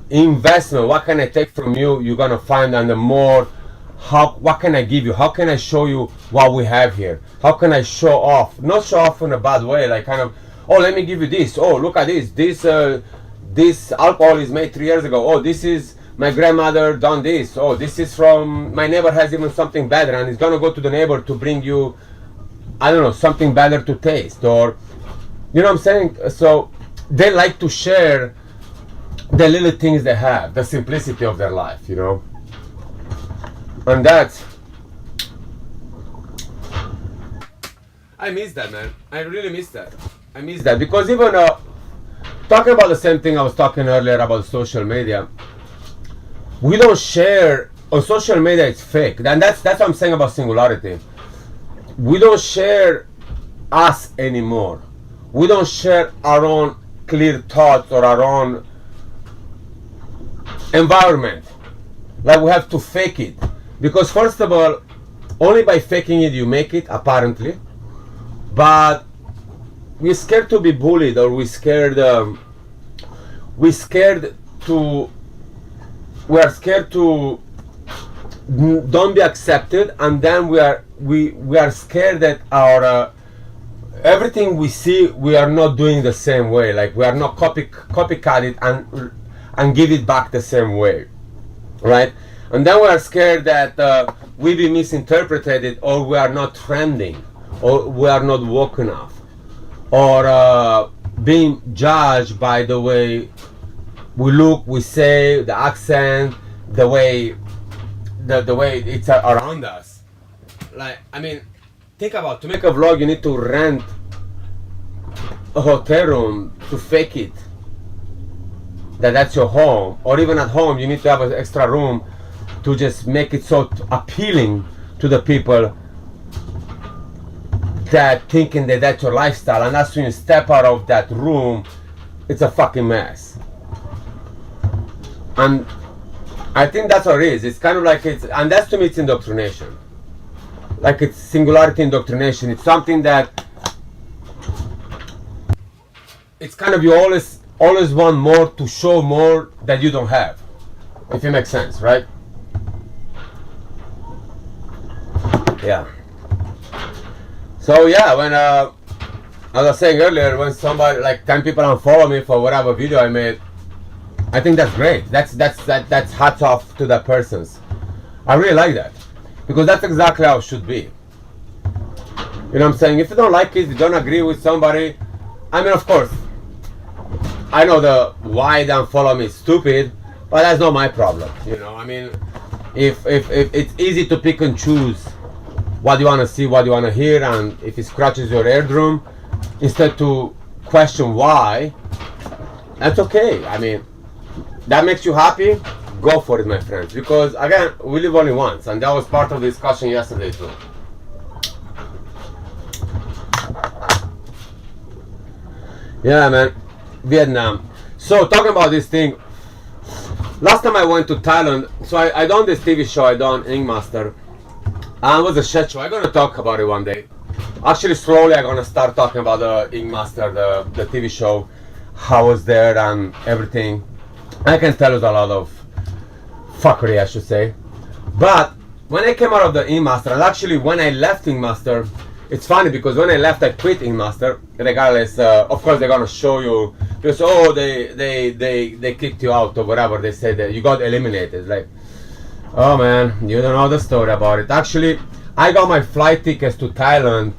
investment. What can I take from you? You're gonna find, and the more, what can I give you? How can I show you what we have here? How can I show off? Not show off in a bad way, like kind of, oh, let me give you this. Oh, look at this. This alcohol is made 3 years ago. Oh, this is my grandmother done this. Oh, this is from my neighbor has even something better, and he's gonna go to the neighbor to bring you, I don't know, something better to taste, or, you know what I'm saying? So they like to share the little things they have, the simplicity of their life, you know. And that's, I miss that, man. I really miss that. I miss that because even talking about the same thing I was talking earlier about social media, we don't share on social media. It's fake, and that's what I'm saying about singularity. We don't share us anymore. We don't share our own clear thoughts or our own environment. Like we have to fake it, because first of all, only by faking it you make it, apparently. But we're scared to be bullied, or we're scared to don't be accepted, and then we are scared that our everything we see, we are not doing the same way. Like we are not copycat it and give it back the same way, right? And then we are scared that we be misinterpreted, or we are not trending, or we are not woke enough, or being judged by the way we look, we say, the accent, the way it's around us. Like, I mean, think about, to make a vlog you need to rent a hotel room to fake it that's your home, or even at home you need to have an extra room to just make it so appealing to the people that thinking that that's your lifestyle, and that's when you step out of that room, it's a fucking mess. And I think that's what it is. It's kind of like and that's, to me, it's indoctrination. Like it's singularity indoctrination. It's something that it's kind of, you always want more, to show more that you don't have, if it makes sense, right? Yeah. So yeah, when as I was saying earlier, when somebody, like 10 people unfollow me for whatever video I made, I think that's great. That's hats off to that person's. I really like that, because that's exactly how it should be. You know what I'm saying? If you don't like it, you don't agree with somebody, I mean, of course, I know the why they unfollow me is stupid, but that's not my problem. You know, I mean, if it's easy to pick and choose what you want to see, what you want to hear, and if it scratches your eardrum, instead to question why, that's okay. I mean, that makes you happy, go for it, my friends. Because again, we live only once, and that was part of the discussion yesterday too. Yeah, man, Vietnam. So talking about this thing, last time I went to Thailand, so I done this TV show, I done Ink Master, and it was a shit show. I'm gonna talk about it one day. Actually, slowly I'm gonna start talking about the Ink Master, the TV show, how I was there and everything. I can tell you a lot of fuckery, I should say. But when I came out of the Ink Master, and actually when I left Ink Master, it's funny because when I left, I quit Ink Master. Regardless, of course they're gonna show you because they kicked you out or whatever. They said that you got eliminated. Like, oh man, you don't know the story about it. Actually, I got my flight tickets to Thailand.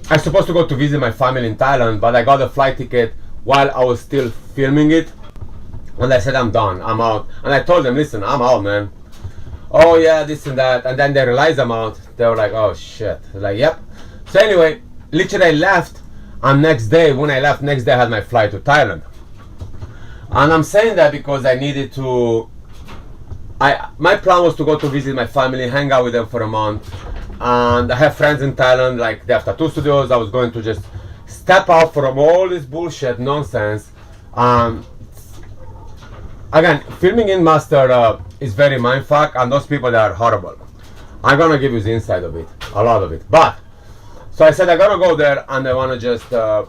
I was supposed to go to visit my family in Thailand, but I got a flight ticket while I was still filming it. And I said, I'm done, I'm out. And I told them, listen, I'm out, man. Oh yeah, this and that. And then they realized I'm out. They were like, oh shit. Like, yep. So anyway, literally I left, and next day, when I left, next day I had my flight to Thailand. And I'm saying that because I needed to, my plan was to go to visit my family, hang out with them for a month. And I have friends in Thailand, like they have tattoo studios. I was going to just step out from all this bullshit nonsense. Again, filming in Master is very mindfuck, and those people, they are horrible. I'm gonna give you the inside of it, a lot of it. But so I said I'm gonna go there, and I wanna just I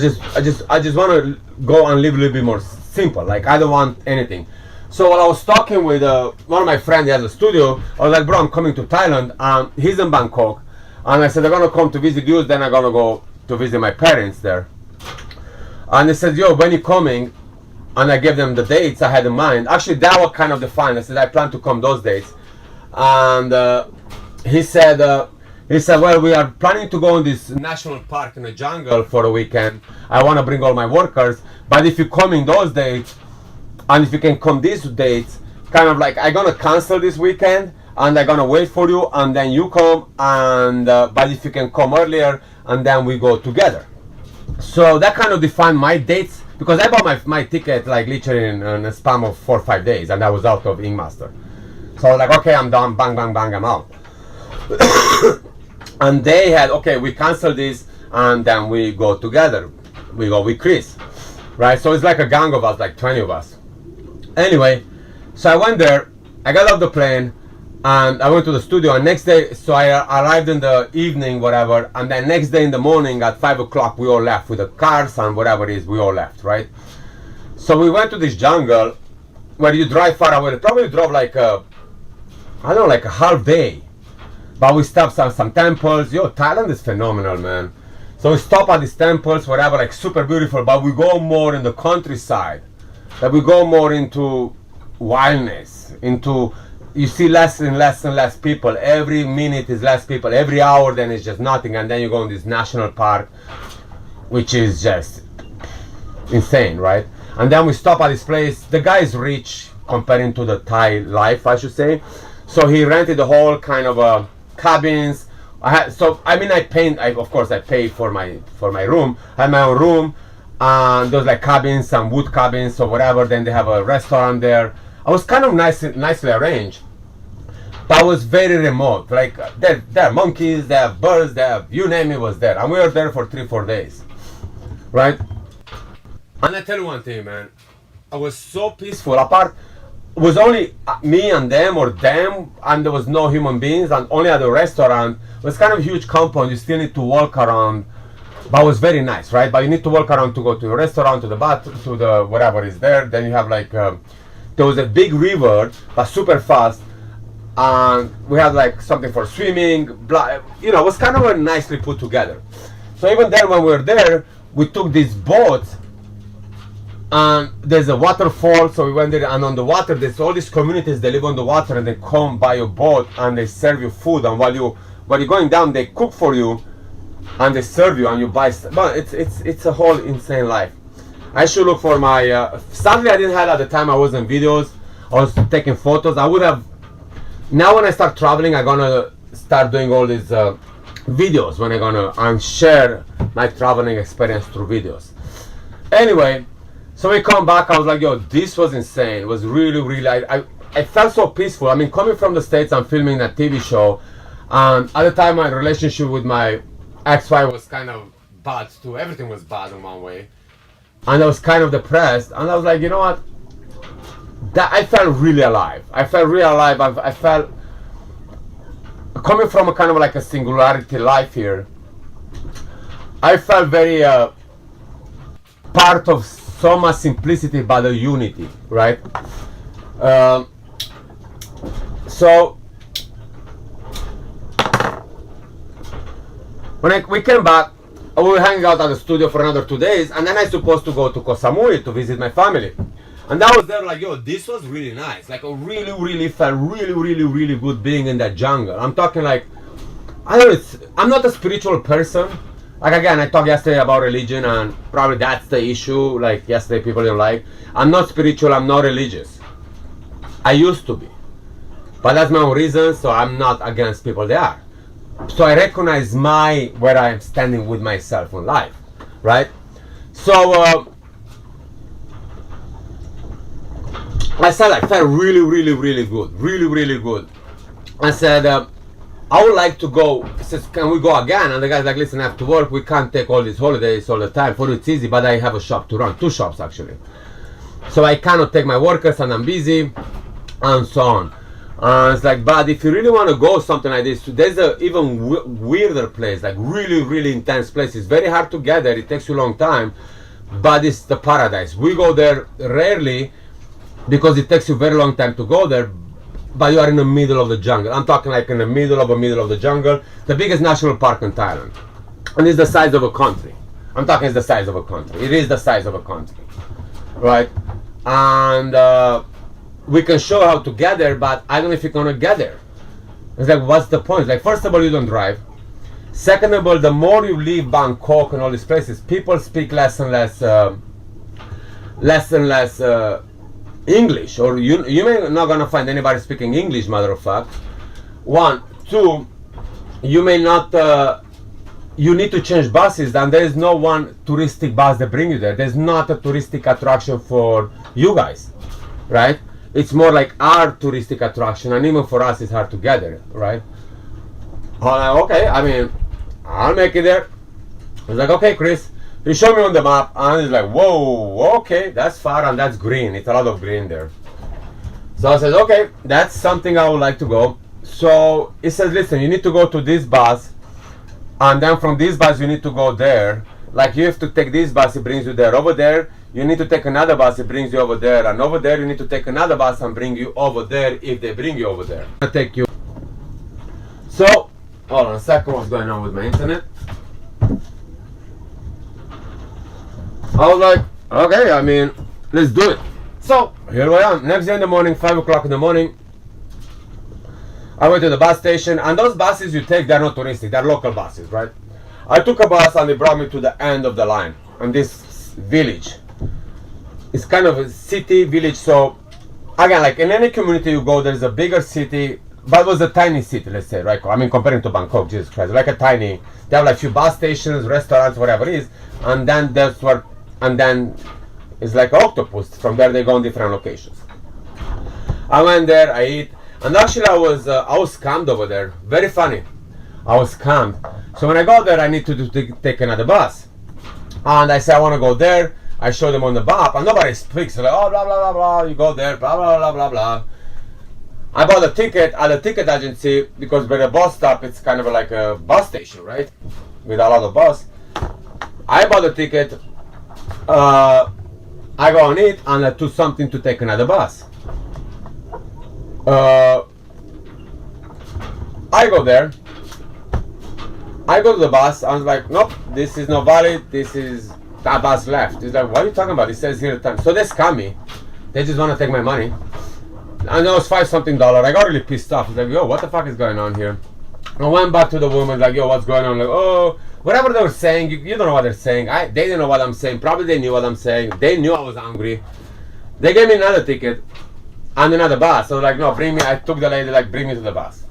just wanna go and live a little bit more simple. Like I don't want anything. So while I was talking with one of my friends, he has a studio. I was like, bro, I'm coming to Thailand. He's in Bangkok, and I said I'm gonna come to visit you. Then I'm gonna go to visit my parents there. And they said, yo, when you coming? And I gave them the dates I had in mind. Actually, that was kind of defined. I said, I plan to come those dates. And he said, well, we are planning to go in this national park in the jungle for a weekend. I want to bring all my workers. But if you come in those dates, and if you can come these dates, kind of like, I'm gonna cancel this weekend and I'm gonna wait for you, and then you come, and but if you can come earlier, and then we go together. So that kind of defined my dates, because I bought my ticket like literally in a span of 4 or 5 days, and I was out of Inkmaster. So I was like, okay, I'm done, bang, bang, bang, I'm out. And they had, okay, we cancel this, and then we go together. We go with Chris, right? So it's like a gang of us, like 20 of us. Anyway, so I went there, I got off the plane, and I went to the studio, and next day, so I arrived in the evening, whatever, and then next day in the morning at 5 o'clock, we all left with the cars and whatever it is, we all left, right? So we went to this jungle where you drive far away. Probably drove like I don't know, like a half day. But we stopped at some temples. Yo, Thailand is phenomenal, man. So we stop at these temples, whatever, like super beautiful, but we go more in the countryside. Like we go more into wildness, into, you see less and less and less people. Every minute is less people. Every hour then it's just nothing. And then you go in this national park, which is just insane, right? And then we stop at this place. The guy is rich comparing to the Thai life, I should say. So he rented the whole kind of cabins. Of course I paid for my room. I had my own room, and there was like cabins, some wood cabins or whatever. Then they have a restaurant there. I was kind of nicely arranged, but it was very remote. Like there are monkeys, there are birds, there are, you name it was there, and we were there for 3-4 days, right? And I tell you one thing, man, I was so peaceful. Apart, it was only me and them, or them, and there was no human beings, and only at the restaurant. It was kind of a huge compound. You still need to walk around, but it was very nice, right? But you need to walk around to go to the restaurant, to the bathroom, to the whatever is there. Then you have like there was a big river, but super fast, and we had like something for swimming. You know, it was kind of nicely put together. So even then, when we were there, we took this boat, and there's a waterfall. So we went there, and on the water, there's all these communities. They live on the water, and they come by your boat, and they serve you food. And while you're going down, they cook for you, and they serve you, and you buy stuff. But it's a whole insane life. I should look for my, sadly I didn't have at the time I was in videos, I was taking photos. I would have, now when I start traveling, I'm gonna start doing all these videos when I'm gonna share my traveling experience through videos. Anyway, so we come back, I was like, yo, this was insane. It was really, I felt so peaceful. I mean, coming from the States, I'm filming a TV show, and at the time my relationship with my ex-wife was kind of bad too. Everything was bad in one way. And I was kind of depressed, and I was like, you know what? That I felt really alive. I felt coming from a kind of like a singularity life here. I felt very part of so much simplicity, but the unity, right? So when we came back, we were hanging out at the studio for another 2 days, and then I was supposed to go to Koh Samui to visit my family. And I was there like, yo, this was really nice. Like, I really felt really good being in that jungle. I'm talking like, I don't know, I'm not a spiritual person. Like, again, I talked yesterday about religion, and probably that's the issue. Like, yesterday people didn't like. I'm not spiritual, I'm not religious. I used to be. But that's my own reason, so I'm not against people they are. So I recognize where I am standing with myself in life, right? So I said I felt really good, really good. I said I would like to go. He says, can we go again? And the guy's like, listen, I have to work. We can't take all these holidays all the time. For you it's easy, but I have a shop to run, 2 shops actually. So I cannot take my workers, and I'm busy, and so on. It's like, but if you really want to go something like this, there's a even weirder place, like really intense place. It's very hard to get there. It takes you a long time, but it's the paradise. We go there rarely because it takes you a very long time to go there, but you are in the middle of the jungle. I'm talking like in the middle of the jungle, the biggest national park in Thailand, and it's the size of a country. I'm talking it's the size of a country. It is the size of a country, right? And we can show how to get there, but I don't know if you're gonna get there. It's like, what's the point? Like, first of all, you don't drive. Second of all, the more you leave Bangkok and all these places, people speak less and less English, or you may not gonna find anybody speaking English, matter of fact. One, two, you may not. You need to change buses, and there is no one touristic bus that bring you there. There's not a touristic attraction for you guys, right? It's more like our touristic attraction, and even for us, it's hard to get there, right? Okay, I mean, I'll make it there. I was like, okay, Chris. He showed me on the map, and he's like, whoa, okay, that's far and that's green. It's a lot of green there. So I said, okay, that's something I would like to go. So he says, listen, you need to go to this bus, and then from this bus you need to go there. Like, you have to take this bus, it brings you there. Over there, you need to take another bus, it brings you over there. And over there, you need to take another bus and bring you over there if they bring you over there. I'll take you. So, hold on a second, what's going on with my internet? I was like, okay, I mean, let's do it. So, here I am. Next day in the morning, 5 o'clock in the morning, I went to the bus station, and those buses you take, they're not touristic, they're local buses, right? I took a bus and they brought me to the end of the line, on this village. It's kind of a city village, so, again, like in any community you go, there's a bigger city, but it was a tiny city, let's say, right? I mean, comparing to Bangkok, Jesus Christ, like a tiny, they have like few bus stations, restaurants, whatever it is, and then that's where, and then it's like an octopus. From there they go on different locations. I went there, I eat, and actually I was scammed over there. Very funny. I was scammed. So when I got there, I need to take another bus, and I say I want to go there. I show them on the map, and nobody speaks. So like, oh, blah blah blah blah. You go there, blah blah blah blah blah. I bought a ticket at a ticket agency, because by the bus stop it's kind of like a bus station, right? With a lot of bus. I bought a ticket. I go on it, and I took something to take another bus. I go there. I go to the bus. I was like, nope, this is not valid. That bus left. He's like, what are you talking about? It says here the time. So they scam me. They just want to take my money. And it was $5 something. I got really pissed off. I was like, yo, what the fuck is going on here? I went back to the woman, like, yo, what's going on? Like, oh, whatever they were saying, you don't know what they're saying. They didn't know what I'm saying. Probably they knew what I'm saying. They knew I was angry. They gave me another ticket and another bus. So like, no, bring me. I took the lady, like, bring me to the bus.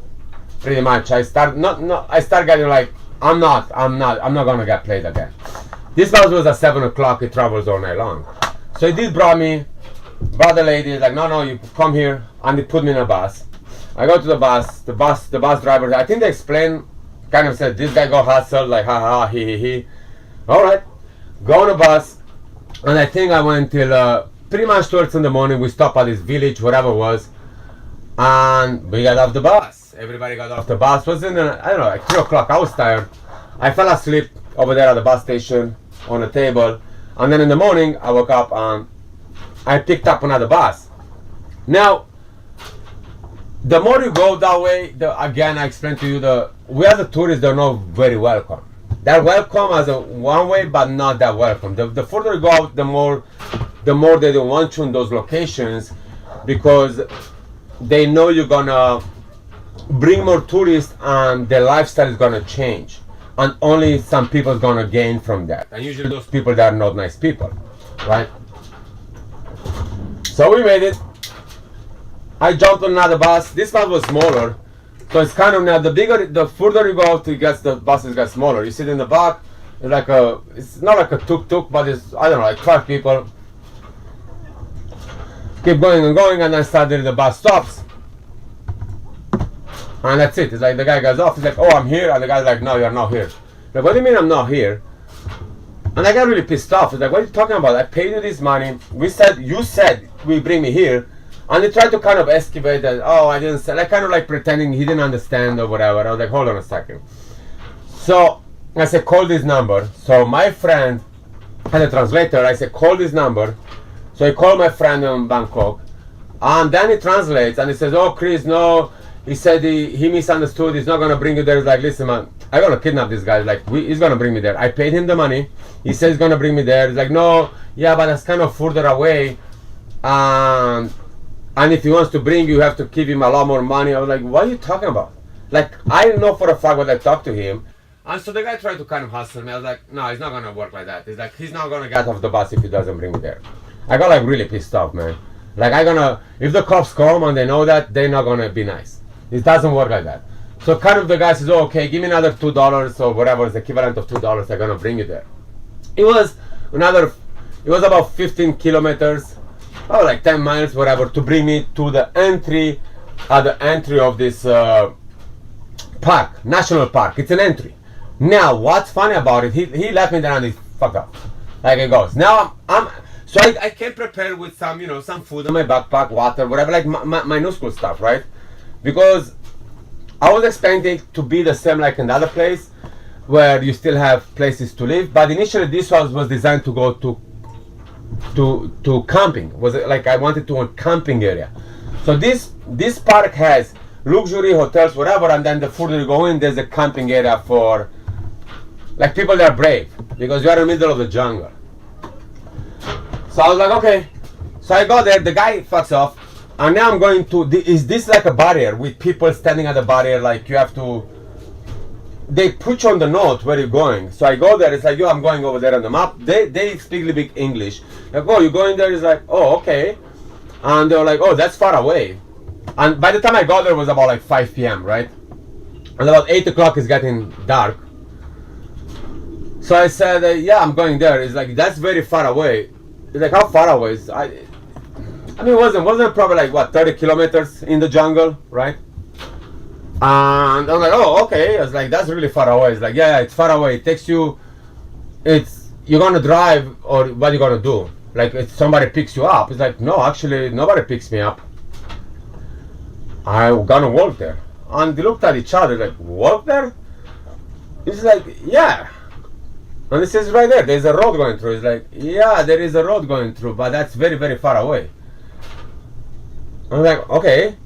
Pretty much. I start getting like, I'm not gonna get played again. This bus was at 7 o'clock. It travels all night long. So he did brought the lady, like, no, you come here, and they put me in a bus. I go to the bus driver, I think they explained, kind of said, this guy got hustled, like, ha ha, he. Alright, go on a bus, and I think I went till pretty much towards in the morning. We stopped at this village, whatever it was, and we got off the bus. Everybody got off the bus. It was in, I don't know, like 3 o'clock. I was tired. I fell asleep over there at the bus station on a table, and then in the morning, I woke up and I picked up another bus. Now, the more you go that way, again, I explained to you, we as a tourist, they're not very welcome. They're welcome as a one way, but not that welcome. The further you go out, the more they don't want you in those locations, because they know you're gonna bring more tourists and their lifestyle is gonna change. And only some people are gonna gain from that. And usually those people, they are not nice people, right? So we made it. I jumped on another bus. This bus was smaller, so it's kind of now the further you go out, the buses get smaller. You sit in the back, it's not like a tuk-tuk, but it's, I don't know, like 12 people. Keep going and going, and then suddenly the bus stops, and that's it. It's like the guy goes off. He's like, oh, I'm here, and the guy's like, no, you're not here. Like, what do you mean I'm not here? And I got really pissed off. He's like, what are you talking about? I paid you this money. You said we bring me here. And he tried to kind of escalate that, oh, I didn't say, like, kind of like pretending he didn't understand or whatever. I was like, hold on a second. So I said, call this number. So my friend had a translator. I said, call this number. So he called my friend in Bangkok. And then he translates and he says, oh, Chris, no. He said he misunderstood. He's not going to bring you there. He's like, listen, man, I'm going to kidnap this guy. Like, he's going to bring me there. I paid him the money. He says he's going to bring me there. He's like, no, yeah, but that's kind of further away. And if he wants to bring you, you have to give him a lot more money. I was like, what are you talking about? Like, I know for a fact when I talked to him. And so the guy tried to kind of hustle me. I was like, no, it's not going to work like that. He's like, he's not going to get off the bus if he doesn't bring me there. I got like really pissed off, man. Like if the cops come and they know that, they're not gonna be nice. It doesn't work like that. So kind of the guy says, oh, okay, give me another $2 or whatever is the equivalent of $2. I'm gonna bring you there. It was about 15 kilometers, or like 10 miles, whatever, to bring me to the entry, of this park, national park. It's an entry. Now, what's funny about it? He left me there and he fucked up. Like it goes. Now so I came prepared with some food in my backpack, water, whatever, like my new school stuff, right? Because I was expecting to be the same like in the other place, where you still have places to live. But initially, this house was designed to go to camping. Was it like I wanted to a camping area? So this park has luxury hotels, whatever, and then the further you go in, there's a camping area for like people that are brave, because you are in the middle of the jungle. So I was like, okay. So I go there. The guy fucks off. And now I'm going to, is this like a barrier with people standing at the barrier, like you have to, they put you on the note where you're going. So I go there, it's like, yo, I'm going over there on the map. They speak English. Like, oh, you're going there? It's like, oh, okay. And they were like, oh, that's far away. And by the time I got there, it was about like 5 p.m., right? And about 8 o'clock, it's getting dark. So I said, yeah, I'm going there. It's like, that's very far away. It's like, how far away? I mean, it wasn't probably like, what, 30 kilometers in the jungle, right? And I was like, oh, okay. I was like, that's really far away. It's like, yeah, it's far away. It takes you, you're going to drive, or what are you going to do? Like, if somebody picks you up. It's like, no, actually, nobody picks me up. I'm going to walk there. And they looked at each other like, walk there? It's like, yeah. And it says right there, there's a road going through. It's like, yeah, there is a road going through, but that's very, very far away. I'm like, okay.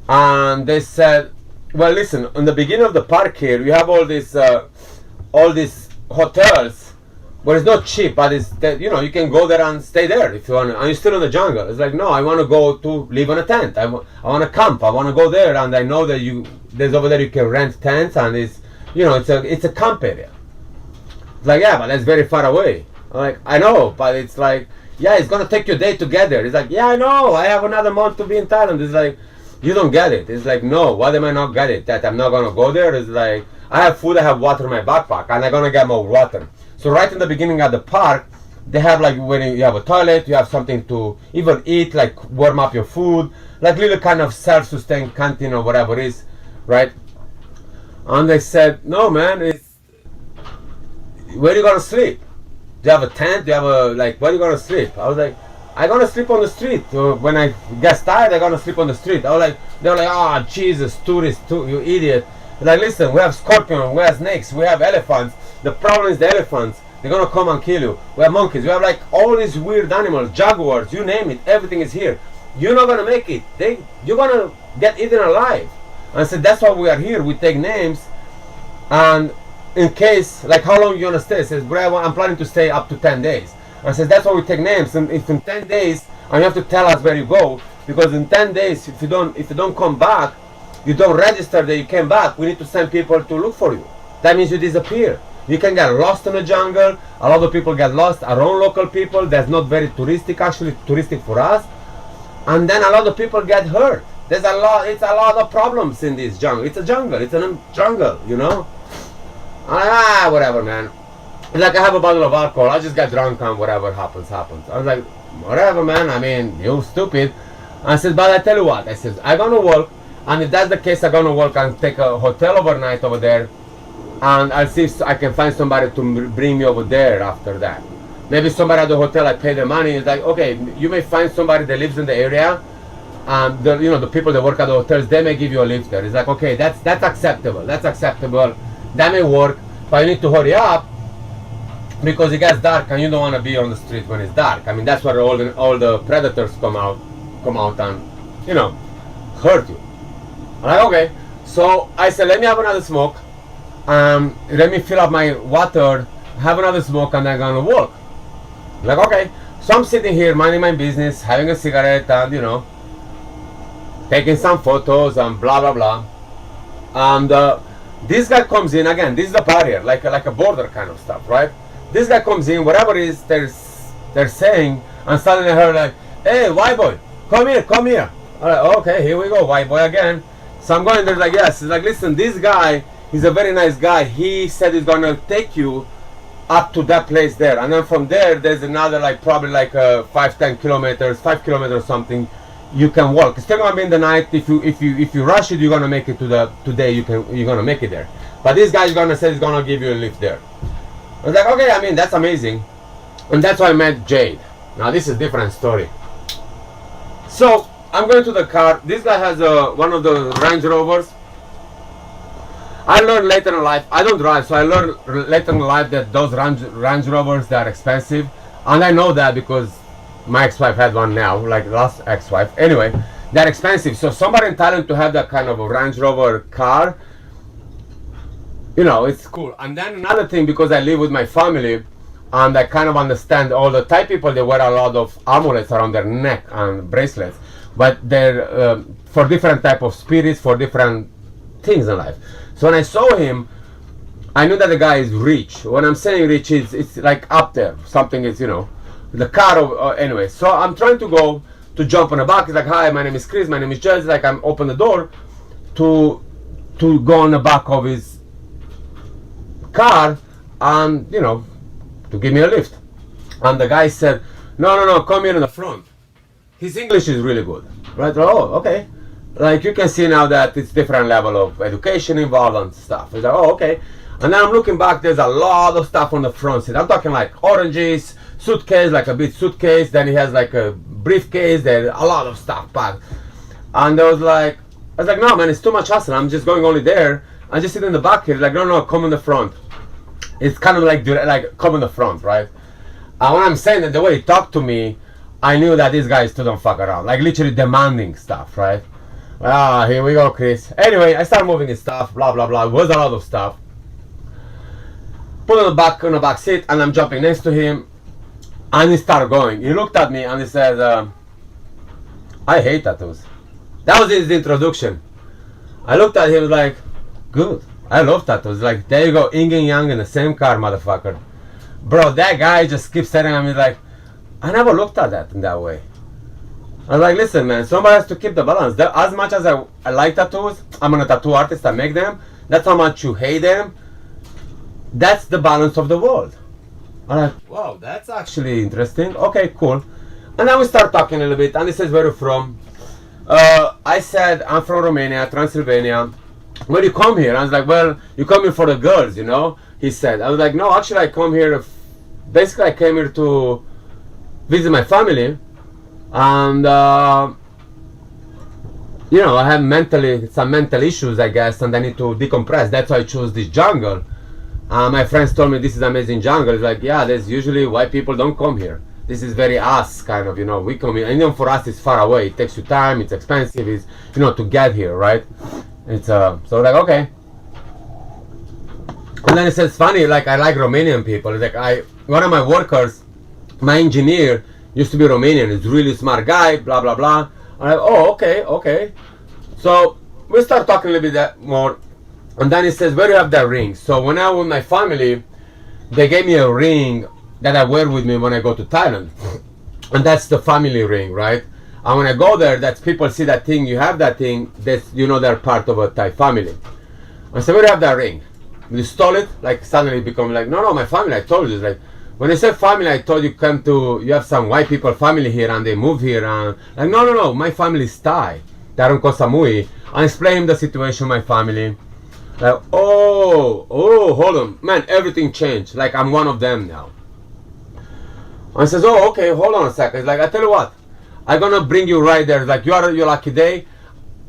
And they said, well, listen, in the beginning of the park here, you have all these hotels, but it's not cheap, but it's that, you can go there and stay there if you want, and you're still in the jungle. It's like, no, I want to go to live in a tent. I want to camp. I want to go there, and I know that there's over there you can rent tents, and it's a camp area. It's like, yeah, but that's very far away. I'm like, I know, but it's like, yeah, it's gonna take you a day to get there. It's like, yeah, I know, I have another month to be in Thailand. It's like, you don't get it. It's like, no, why am I not get it? That I'm not gonna go there? It's like, I have food, I have water in my backpack, and I'm gonna get more water. So right in the beginning of the park, they have like, when you have a toilet, you have something to even eat, like warm up your food, like little kind of self-sustained canteen or whatever it is, right? And they said, no, man, where are you gonna sleep? Do you have a tent? Do you have where are you gonna sleep? I was like, I'm gonna sleep on the street. When I get tired, I'm gonna sleep on the street. They were like, oh, Jesus, tourist, you idiot. Like, listen, we have scorpions, we have snakes, we have elephants. The problem is the elephants. They're gonna come and kill you. We have monkeys. We have like all these weird animals, jaguars, you name it. Everything is here. You're not gonna make it. You're gonna get eaten alive. And I said, that's why we are here. We take names, and in case, like, how long you gonna stay? He says, bro, I'm planning to stay up to 10 days. I said, that's why we take names. And if in 10 days, and you have to tell us where you go, because in 10 days, if you don't come back, you don't register that you came back, we need to send people to look for you. That means you disappear. You can get lost in the jungle. A lot of people get lost. Our own local people, that's not very touristic, actually touristic for us. And then a lot of people get hurt. It's a lot of problems in this jungle. It's a jungle. It's a jungle, whatever, man. It's like I have a bottle of alcohol. I just get drunk and whatever happens. I was like, whatever, man. I mean, you stupid. I said, but I tell you what. I said, I'm going to walk. And if that's the case, I'm going to walk and take a hotel overnight over there. And I'll see if I can find somebody to bring me over there after that. Maybe somebody at the hotel, I pay the money. It's like, okay, you may find somebody that lives in the area. The people that work at the hotels, they may give you a lift there. It's like, okay, that's acceptable. That's acceptable. That may work, but you need to hurry up because it gets dark and you don't want to be on the street when it's dark. I mean, that's where all the predators come out and hurt you. I'm like, okay. So I said, let me have another smoke. Let me fill up my water, have another smoke, and then I'm gonna walk. Like, okay. So I'm sitting here minding my business, having a cigarette, and taking some photos and blah blah blah. And this guy comes in again. This is a barrier, like a border kind of stuff, right? This guy comes in, whatever it is they're saying, and suddenly I heard like, "Hey, white boy, come here, come here. All right, okay, here we go, white boy again. So I'm going there like, yes. He's like, listen, this guy, he's a very nice guy. He said he's gonna take you up to that place there, and then from there, there's another like probably like 5 kilometers, 5 kilometers something. You can walk. It's still gonna be in the night. If you rush it, you're gonna make it to the today. You're gonna make it there. But this guy's gonna say he's gonna give you a lift there. I was like, okay, I mean that's amazing, and that's why I met Jade. Now this is a different story. So I'm going to the car. This guy has one of the Range Rovers. I learned later in life, I don't drive, so I learned later in life that those Range Rovers, they are expensive. And I know that because my ex-wife had one now, like last ex-wife. Anyway, they're expensive. So somebody in Thailand to have that kind of a Range Rover car, you know, it's cool. And then another thing, because I live with my family, and I kind of understand all the Thai people, they wear a lot of amulets around their neck and bracelets. But they're for different type of spirits, for different things in life. So when I saw him, I knew that the guy is rich. When I'm saying rich, it's like up there. Something is, you know, the car of, anyway. So I'm trying to go to jump on the back. He's like, hi, my name is Chris, my name is Jez. Like I'm open the door to go on the back of his car and, you know, to give me a lift. And the guy said, no, come here in the front. His English is really good, right? Oh, okay. Like you can see now that it's different level of education involved and stuff. He's like, oh, okay. And then I'm looking back, there's a lot of stuff on the front seat. I'm talking like oranges, suitcase, like a big suitcase. Then he has like a briefcase, there's a lot of stuff packed. And I was like, no, man, it's too much hassle. I'm just going only there. I just sit in the back here. Like, no, come in the front. It's kind of like come in the front, right? And when I'm saying that, the way he talked to me, I knew that these guys still don't fuck around. Like literally demanding stuff, right? Ah, here we go, Chris. Anyway, I start moving his stuff, blah, blah, blah. It was a lot of stuff. Put on the back seat, and I'm jumping next to him. And he started going. He looked at me and he said, I hate tattoos. That was his introduction. I looked at him like, good. I love tattoos. Like, there you go, yin and yang in the same car, motherfucker. Bro, that guy just keeps staring at me like, I never looked at that in that way. I was like, listen, man, somebody has to keep the balance. As much as I like tattoos, I'm a tattoo artist, I make them. That's how much you hate them. That's the balance of the world. I'm like, wow, that's actually interesting. Okay, cool. And then we start talking a little bit, and he says, where are you from? I said, I'm from Romania, Transylvania. Where do you come here? I was like, well, you come here for the girls, you know? He said. I was like, no, actually I come here, basically I came here to visit my family. And you know, I have some mental issues, I guess, and I need to decompress. That's why I chose this jungle. My friends told me this is amazing jungle. It's like, yeah, there's usually white people don't come here. This is very us kind of, you know, we come here. And even for us, it's far away. It takes you time. It's expensive. It's, you know, to get here, right? It's so like, okay. And then it says, funny, like I like Romanian people. It's like one of my workers, my engineer, used to be Romanian. He's a really smart guy, blah, blah, blah. I'm like, oh, okay. So we start talking a little bit more. And then he says, where do you have that ring? So when I was with my family, they gave me a ring that I wear with me when I go to Thailand. And that's the family ring, right? And when I go there, that's people see that thing, you have that thing, that's, you know, they're part of a Thai family. I said, where do you have that ring? You stole it? Like suddenly become like, no, my family, I told you. It's like, when I said family, I told you have some white people family here and they move here. And like, no, my family is Thai. They're on Koh Samui. I explained the situation, my family. Like, oh, hold on. Man, everything changed. Like, I'm one of them now. I says, oh, okay, hold on a second. It's like, I tell you what, I'm gonna bring you right there. Like, you are your lucky day.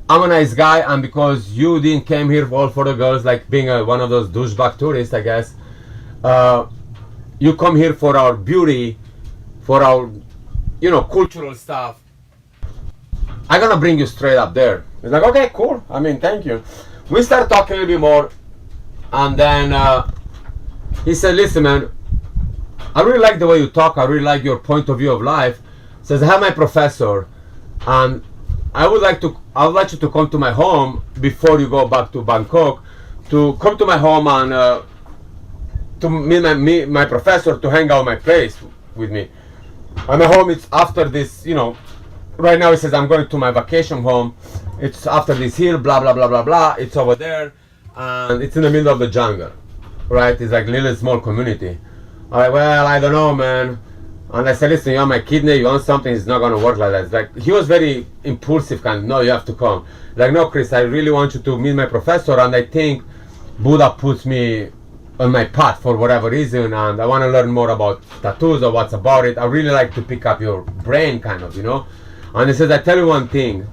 I'm a nice guy, and because you didn't came here all for the girls, like being one of those douchebag tourists, I guess. You come here for our beauty, for our, you know, cultural stuff. I'm gonna bring you straight up there. He's like, okay, cool. I mean, thank you. We start talking a little bit more, and then he said, listen, man, I really like the way you talk. I really like your point of view of life. Says, I have my professor, and I would like you to come to my home before you go back to Bangkok, to come to my home and to meet my professor, to hang out my place with me. And my home is after this, you know, right now he says, I'm going to my vacation home. It's after this hill, blah, blah, blah, blah, blah. It's over there. And it's in the middle of the jungle, right? It's like a little small community. I'm like, well, I don't know, man. And I said, listen, you want my kidney, you want something, it's not going to work like that. It's like, he was very impulsive, kind of, no, you have to come. Like, no, Chris, I really want you to meet my professor, and I think Buddha puts me on my path for whatever reason, and I want to learn more about tattoos or what's about it. I really like to pick up your brain, kind of, you know. And he says, I tell you one thing,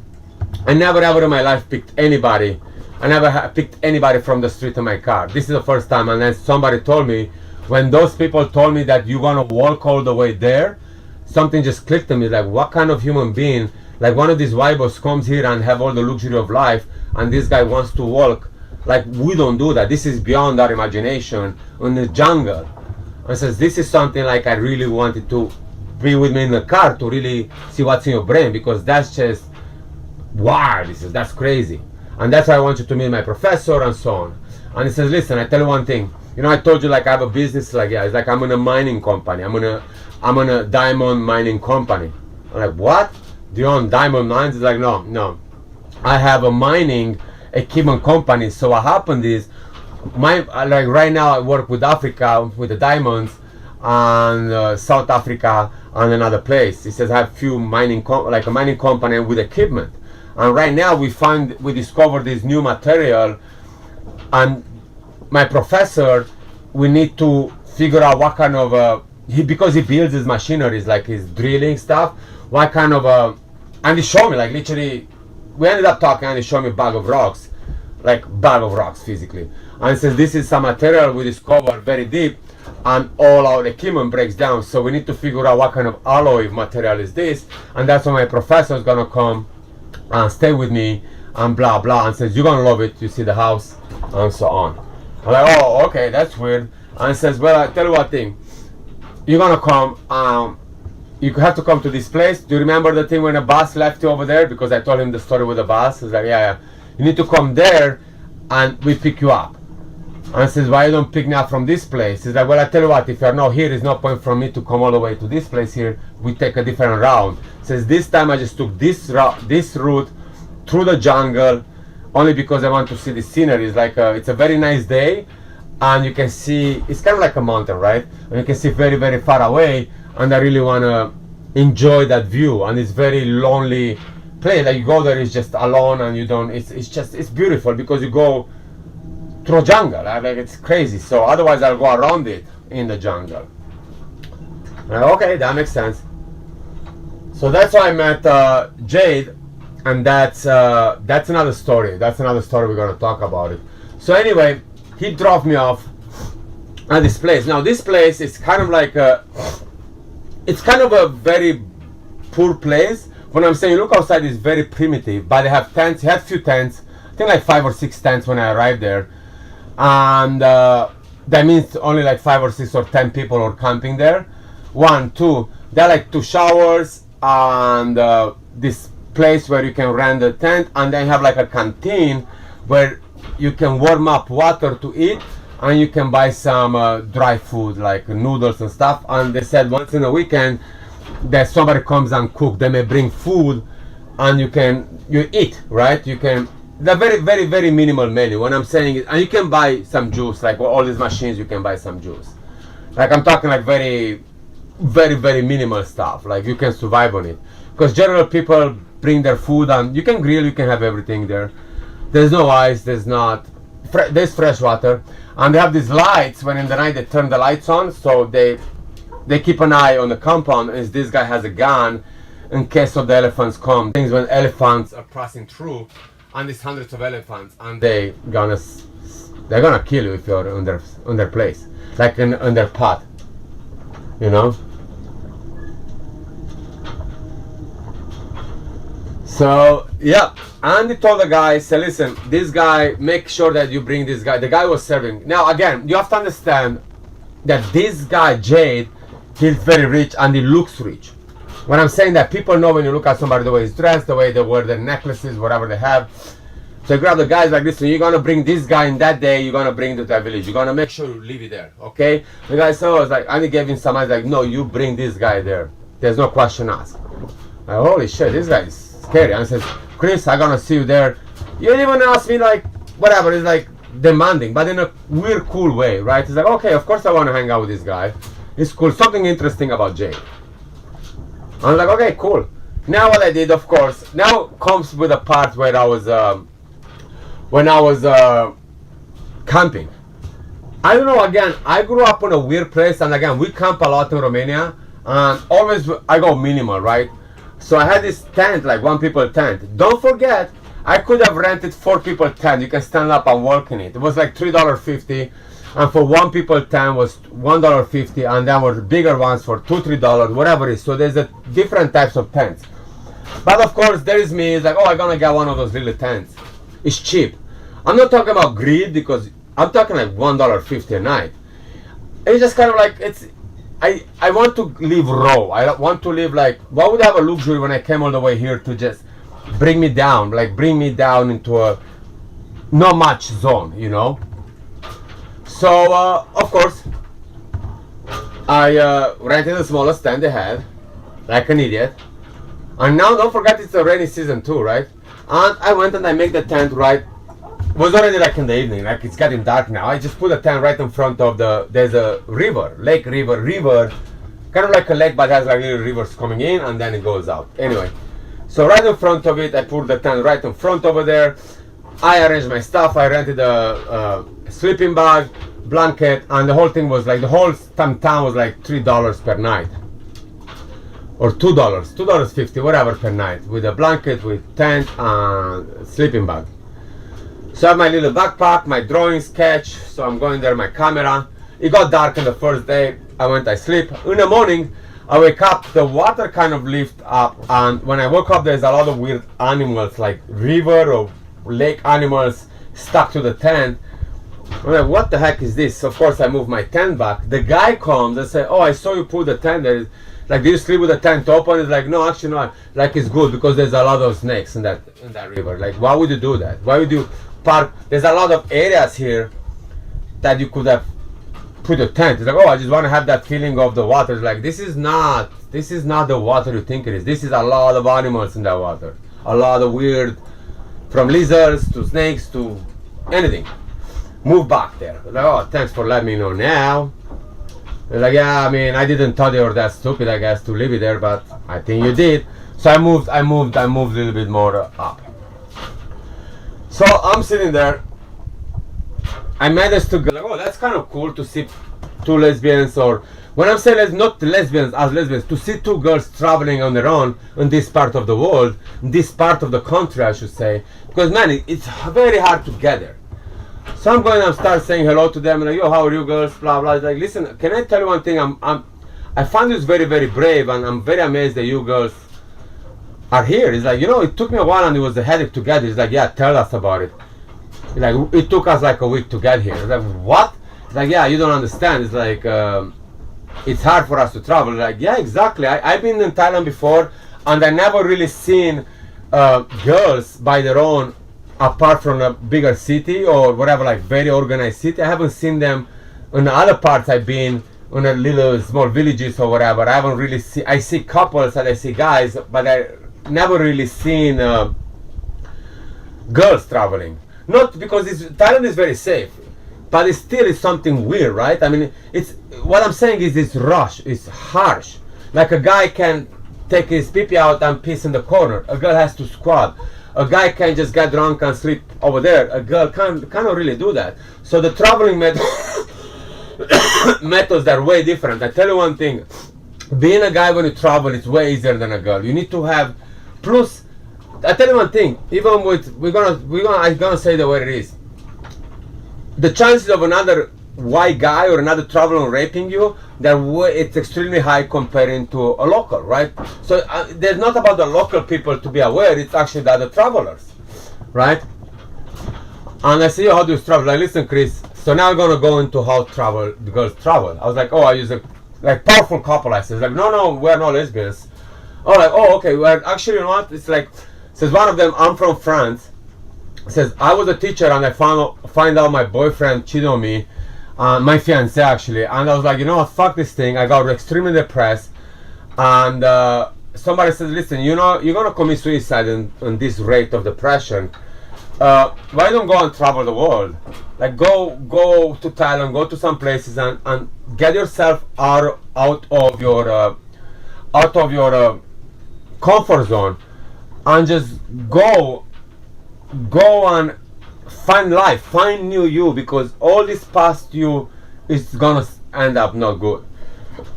I never ever in my life picked anybody. I never picked anybody from the street in my car. This is the first time. And then somebody told me, when those people told me that you're gonna walk all the way there, something just clicked to me. Like, what kind of human being, like one of these vibos comes here and have all the luxury of life, and this guy wants to walk. Like, we don't do that. This is beyond our imagination in the jungle. And says, this is something like I really wanted to be with me in the car to really see what's in your brain, because that's just wow, that's crazy. And that's why I want you to meet my professor and so on. And he says, listen, I tell you one thing. You know, I told you, like, I have a business, like, yeah, it's like I'm in a mining company. I'm in a diamond mining company. I'm like, what? Do you own diamond mines? He's like, no. I have a mining equipment company. So what happened is, like right now I work with Africa, with the diamonds, and South Africa, and another place. He says I have few mining, like a mining company with equipment. And right now we discovered this new material, and my professor, we need to figure out what kind of because he builds his machineries, like his drilling stuff, what kind of and he showed me, like, literally, we ended up talking, and he showed me a bag of rocks physically, and he says this is some material we discovered very deep, and all our equipment breaks down, so we need to figure out what kind of alloy material is this. And that's when my professor is gonna come and stay with me and blah blah, and says, you're gonna love it, you see the house, and so on. I'm like, oh, okay, that's weird. And he says, well, I tell you what thing, you're gonna come, you have to come to this place. Do you remember the thing when a bus left you over there? Because I told him the story with the bus. He's like, yeah, you need to come there and we pick you up. And he says, why you don't pick me up from this place? He's like, well, I tell you what, if you're not here, there's no point for me to come all the way to this place here. We take a different route. He says, this time I just took this route through the jungle, only because I want to see the scenery. It's like it's a very nice day, and you can see, it's kind of like a mountain, right? And you can see very, very far away, and I really want to enjoy that view. And it's very lonely place. Like, you go there, it's just alone, and you don't, it's beautiful because you go through jungle. Like, it's crazy. So otherwise I'll go around it in the jungle. Okay, that makes sense. So that's why I met Jade, and that's another story. That's another story, we're gonna talk about it. So anyway, he dropped me off at this place. Now this place is kind of like it's kind of a very poor place. When I'm saying look outside, it's very primitive, but they have tents. He had few tents, I think like 5 or 6 tents when I arrived there, and that means only like 5 or 6 or 10 people are camping there. 1, 2, there are like 2 showers, and this place where you can rent a tent, and then you have like a canteen where you can warm up water to eat, and you can buy some dry food like noodles and stuff. And they said once in a weekend that somebody comes and cook, they may bring food, and you eat, right? You can, they're very, very, very minimal menu. When I'm saying it, and you can buy some juice, like all these machines, you can buy some juice. Like, I'm talking like very, very, very minimal stuff, like you can survive on it, because general people bring their food, and you can grill, you can have everything there. There's no ice, there's fresh water, and they have these lights. When in the night they turn the lights on, so they keep an eye on the compound, as this guy has a gun in case of the elephants come. Things when elephants are passing through, and there's hundreds of elephants, and they're gonna kill you if you're on their place, like on their path, you know. So yeah, and he told the guy, say, listen, this guy, make sure that you bring this guy. The guy was serving. Now again, you have to understand that this guy Jade, he's very rich and he looks rich. When I'm saying that, people know when you look at somebody, the way he's dressed, the way they wear their necklaces, whatever they have. So you grab the guys like, listen, you're gonna bring this guy in that day, you're gonna bring him to that village, you're gonna make sure you leave it there, okay? The guy saw us, like, and he gave him some eyes, like, no, you bring this guy there. There's no question asked. Like, holy shit, this guy is scary. And he says, Chris, I'm gonna see you there. You didn't even ask me, like, whatever. It's like demanding, but in a weird, cool way, right? It's like, okay, of course I want to hang out with this guy. It's cool. Something interesting about Jay. I'm like, okay, cool. Now what I did, of course, now comes with a part where I was, when I was camping. I don't know, again, I grew up in a weird place, and again, we camp a lot in Romania, and always I go minimal, right? So I had this tent, like 1 people tent. Don't forget, I could have rented 4 people tent. You can stand up and walk in it. It was like $3.50, and for 1 people tent was $1.50, and there were bigger ones for $2, $3, whatever it is. So there's a different types of tents. But of course, there is me, it's like, oh, I'm gonna get one of those little tents. It's cheap. I'm not talking about greed, because I'm talking like $1.50 a night. It's just kind of like, it's, I want to live raw. I want to live like, why would I have a luxury when I came all the way here to just bring me down, like bring me down into a not much zone, you know? So, of course, I rented the smallest tent they had, like an idiot. And now, don't forget, it's a rainy season too, right? And I went and I made the tent right. It was already like in the evening, like it's getting dark now. I just put a tent right in front of there's a river, river, kind of like a lake, but has like little rivers coming in and then it goes out. Anyway, so right in front of it, I put the tent right in front over there. I arranged my stuff. I rented a sleeping bag, blanket, and the whole thing was like, the whole town was like $3 per night. Or $2, $2.50, whatever per night, with a blanket, with tent, and sleeping bag. So I have my little backpack, my drawing sketch, so I'm going there, my camera. It got dark on the first day, I sleep. In the morning, I wake up, the water kind of lift up, and when I woke up, there's a lot of weird animals, like river or lake animals stuck to the tent. I'm like, what the heck is this? Of course, I move my tent back. The guy comes and says, oh, I saw you put the tent there. Like, do you sleep with the tent open? It's like, no, actually not. Like, it's good because there's a lot of snakes in that river. Like, why would you do that? Why would you park? There's a lot of areas here that you could have put a tent. It's like, oh, I just want to have that feeling of the water. It's like, this is not the water you think it is. This is a lot of animals in that water. A lot of weird, from lizards to snakes to anything. Move back there. Like, oh, thanks for letting me know now. They're like, yeah, I mean, I didn't thought you were that stupid, I guess, to leave it there, but I think you did. So I moved a little bit more up. So I'm sitting there. I managed to go, like, oh, that's kind of cool to see 2 lesbians, or when I'm saying not lesbians as lesbians, to see 2 girls traveling on their own in this part of the world, in this part of the country, I should say, because man, it's very hard to get there. So I'm going and start saying hello to them, and like, yo, how are you girls, blah blah. It's like, listen, can I tell you one thing? I find this very, very brave, and I'm very amazed that you girls are here. It's like, you know, it took me a while and it was a headache to get here. It's like, yeah, tell us about it. It's like, it took us like a week to get here. It's like, what? It's like, yeah, you don't understand. It's like, it's hard for us to travel. Like, yeah, exactly. I've been in Thailand before, and I never really seen girls by their own, apart from a bigger city or whatever, like very organized city. I haven't seen them in the other parts I've been, in a little small villages or whatever. I haven't really seen, I see couples and I see guys, but I never really seen girls traveling. Not because Thailand is very safe, but it still is something weird, right? I mean, it's, what I'm saying is it's rush, it's harsh. Like a guy can take his pee-pee out and piss in the corner. A girl has to squat. A guy can just get drunk and sleep over there. A girl cannot really do that. So the traveling methods are way different. I tell you one thing, being a guy when you travel is way easier than a girl. You need to have, plus, I tell you one thing, even with, I'm gonna say the way it is. The chances of another white guy or another traveler raping you, it's extremely high comparing to a local, right? So there's not about the local people to be aware, it's actually the other travelers, right? And I say, how do you travel? Like, listen, Chris, so now I'm gonna go into how the girls travel. I was like, oh, I use a like powerful couple. I said, like, no, we're not lesbians. Oh, like, oh, okay, well, actually, you know what? It's like, says one of them, I'm from France. Says, I was a teacher and I find out my boyfriend cheated on me. My fiance actually, and I was like, you know what, fuck this thing. I got extremely depressed, and somebody says, listen, you know, you're gonna commit suicide in this rate of depression. Why don't go and travel the world? Like go to Thailand, go to some places and get yourself out of your comfort zone, and just go and find life, find new you, because all this past you is gonna end up not good.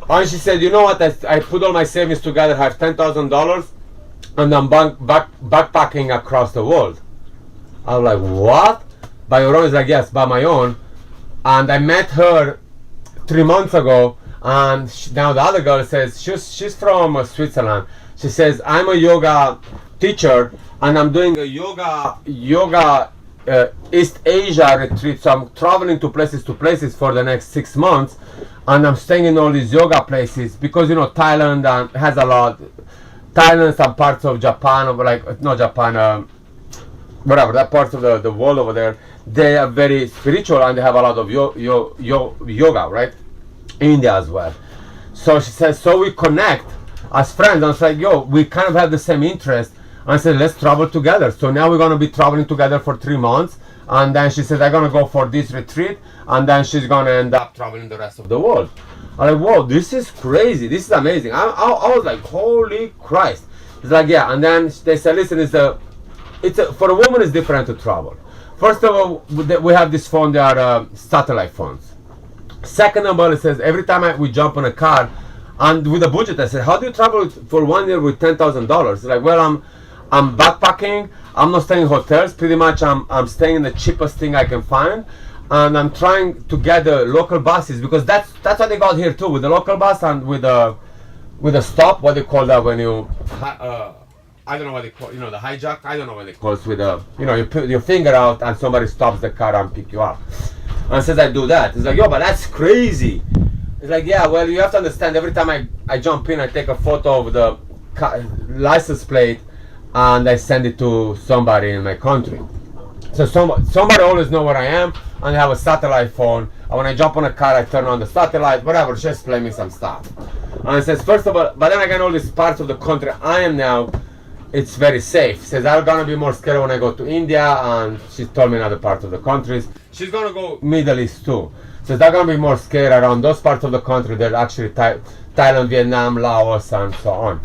And she said, you know what, I put all my savings together, have $10,000, and I'm backpacking across the world. I was like, what? By your own? Is like, yes, by my own. And I met her 3 months ago, and now the other girl says, she's from Switzerland. She says, I'm a yoga teacher, and I'm doing a yoga East Asia retreat, so I'm traveling to places for the next 6 months, and I'm staying in all these yoga places, because you know Thailand has a lot. Thailand, some parts of Japan, or like not Japan, whatever, that part of the world over there, they are very spiritual, and they have a lot of yoga, right? India as well. So she says, so we connect as friends. I was like, yo, we kind of have the same interest. And I said, let's travel together. So now we're going to be traveling together for 3 months. And then she said, I'm going to go for this retreat. And then she's going to end up traveling the rest of the world. I'm like, whoa, this is crazy. This is amazing. I was like, holy Christ. It's like, yeah. And then they said, listen, for a woman, it's different to travel. First of all, we have this phone. They are satellite phones. Second of all, it says, every time we jump on a car, and with a budget, I said, how do you travel for 1 year with $10,000? Like, well, I'm backpacking. I'm not staying in hotels. Pretty much, I'm staying in the cheapest thing I can find, and I'm trying to get the local buses, because that's what they got here too, with the local bus and with a stop. What they call that when you I don't know what they call, you know, the hijack. I don't know what they call it. With you put your finger out and somebody stops the car and pick you up. And says I do that. It's like, yo, but that's crazy. It's like, yeah, well, you have to understand. Every time I jump in, I take a photo of the license plate, and I send it to somebody in my country. So somebody always know where I am, and they have a satellite phone. And when I jump on a car, I turn on the satellite, whatever, just play me some stuff. And it says, first of all, but then again, all these parts of the country I am now, it's very safe. Says I'm gonna be more scared when I go to India, and she told me another part of the countries. She's gonna go Middle East too. Says I'm gonna be more scared around those parts of the country that actually Thailand, Vietnam, Laos, and so on.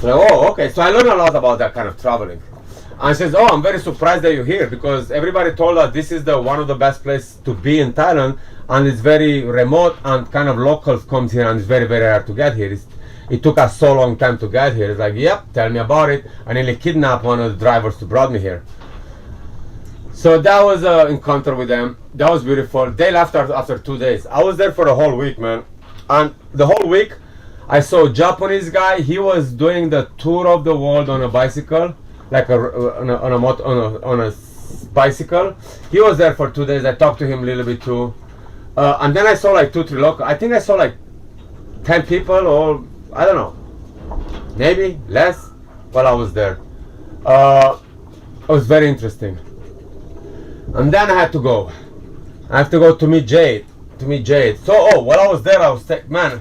So, oh, okay. So I learned a lot about that kind of traveling. And she says, oh, I'm very surprised that you're here, because everybody told us this is one of the best places to be in Thailand, and it's very remote, and kind of locals comes here, and it's very, very hard to get here. It took us so long time to get here. It's like, yep, tell me about it. I nearly kidnapped one of the drivers who brought me here. So that was an encounter with them. That was beautiful. They left after 2 days. I was there for a whole week, man. And the whole week, I saw a Japanese guy. He was doing the tour of the world on a bicycle, like on a bicycle. He was there for 2 days. I talked to him a little bit too. And then I saw like 2-3 local. I think I saw like 10 people, or I don't know, maybe less, while I was there. It was very interesting. And then I had to go. I have to go to meet Jade. So, while I was there, I was man,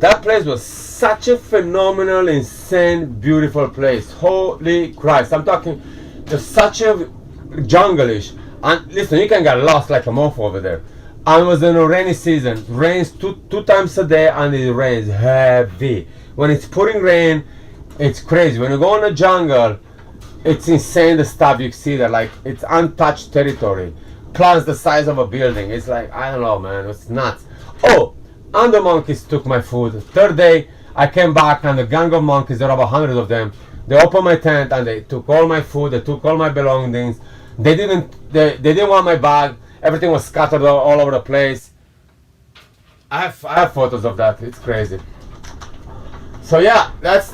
that place was such a phenomenal, insane, beautiful place. Holy Christ! I'm talking, there's such a jungle-ish. And listen, you can get lost like a mofo over there. And it was in a rainy season. It rains two times a day, and it rains heavy. When it's pouring rain, it's crazy. When you go in the jungle, it's insane the stuff you see there. Like, it's untouched territory. Plants the size of a building. It's like, I don't know, man. It's nuts. Oh, and the monkeys took my food. Third day, I came back, and the gang of monkeys, there are about 100 of them. They opened my tent, and they took all my food. They took all my belongings. They didn't want my bag. Everything was scattered all over the place. I have photos of that. It's crazy. So yeah, that's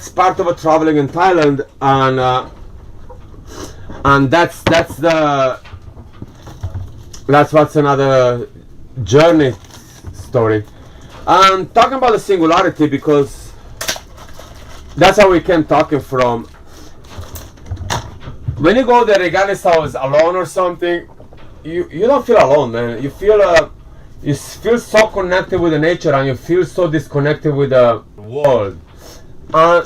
part of a traveling in Thailand, and that's what's another journey story. And talking about the singularity, because that's how we came talking from. When you go there, regardless I was alone or something, you don't feel alone, man. You feel you feel so connected with the nature and you feel so disconnected with the world.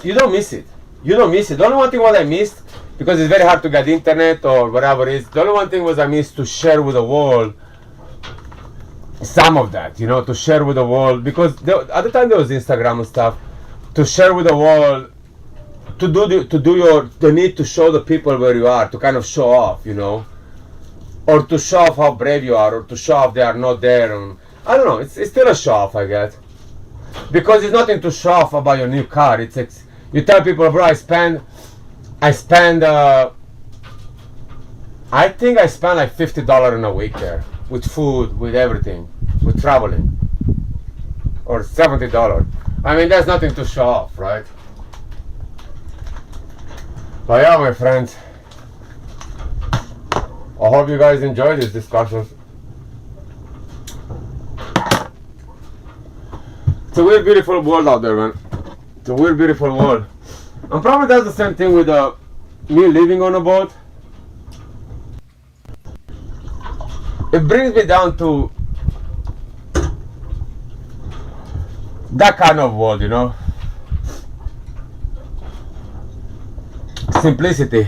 You don't miss it. You don't miss it. The only one thing what I missed, because it's very hard to get internet or whatever it is, the only one thing was I missed to share with the world some of that, you know, to share with the world, because at the time there was Instagram and stuff, to share with the world, to do the need to show the people where you are, to kind of show off, you know, or to show off how brave you are, or to show off they are not there. And I don't know, it's still a show off, I guess, because it's nothing to show off about your new car. It's you tell people, bro, I spend I think I spend like $50 in a week there, with food, with everything, with traveling, or $70. I mean, there's nothing to show off, right? But yeah, my friends, I hope you guys enjoyed these discussions. It's a weird, beautiful world out there, man. It's a weird, beautiful world. And probably that's the same thing with me living on a boat. It brings me down to that kind of world, you know. Simplicity.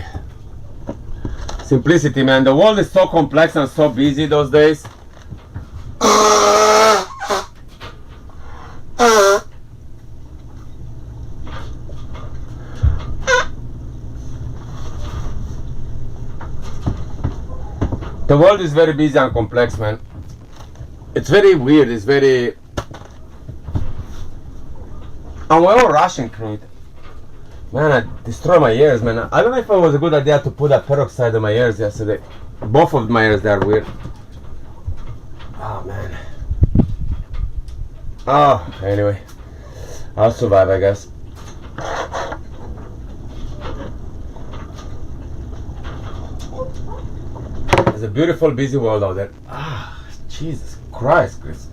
Simplicity, man. The world is so complex and so busy those days. The world is very busy and complex, man. It's very weird. It's very... And we're all rushing through it. Man, I destroyed my ears, man. I don't know if it was a good idea to put that peroxide on my ears yesterday. Both of my ears, they are weird. Oh, man. Oh, anyway. I'll survive, I guess. It's a beautiful, busy world out there. Ah, Jesus Christ, Chris.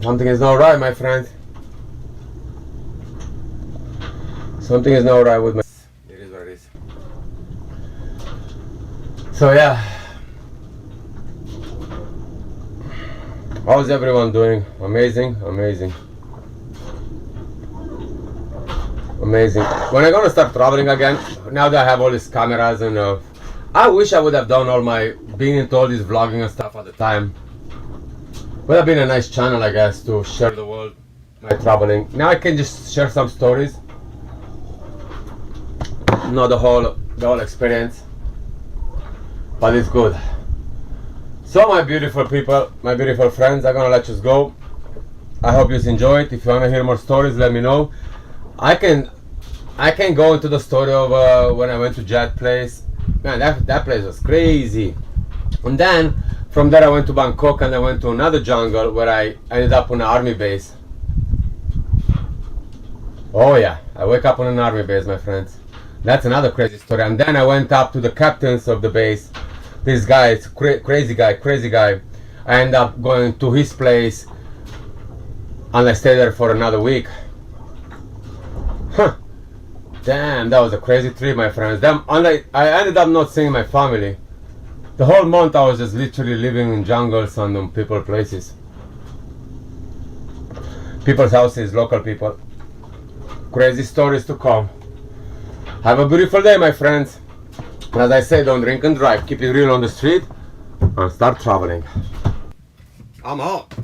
Something is not right, my friend. Something is not right with my... It is what it is. So yeah. How's everyone doing? Amazing, amazing. Amazing. When I'm gonna start traveling again, now that I have all these cameras and I wish I would have done been into all this vlogging and stuff at the time. Would have been a nice channel, I guess, to share the world, my traveling. Now I can just share some stories. Not the whole experience, but it's good. So my beautiful people, my beautiful friends, I'm gonna let you go. I hope you enjoy it. If you wanna hear more stories, let me know. I can go into the story of when I went to Jet place. Man, that place was crazy. And then from there I went to Bangkok and I went to another jungle where I ended up on an army base. Oh yeah, I wake up on an army base, my friends. That's another crazy story. And then I went up to the captains of the base. This guy, it's crazy guy. I ended up going to his place and I stayed there for another week. Huh. Damn, that was a crazy trip, my friends. I ended up not seeing my family. The whole month I was just literally living in jungles and people's places. People's houses, local people. Crazy stories to come. Have a beautiful day, my friends. As I say, don't drink and drive. Keep it real on the street and start traveling. I'm out.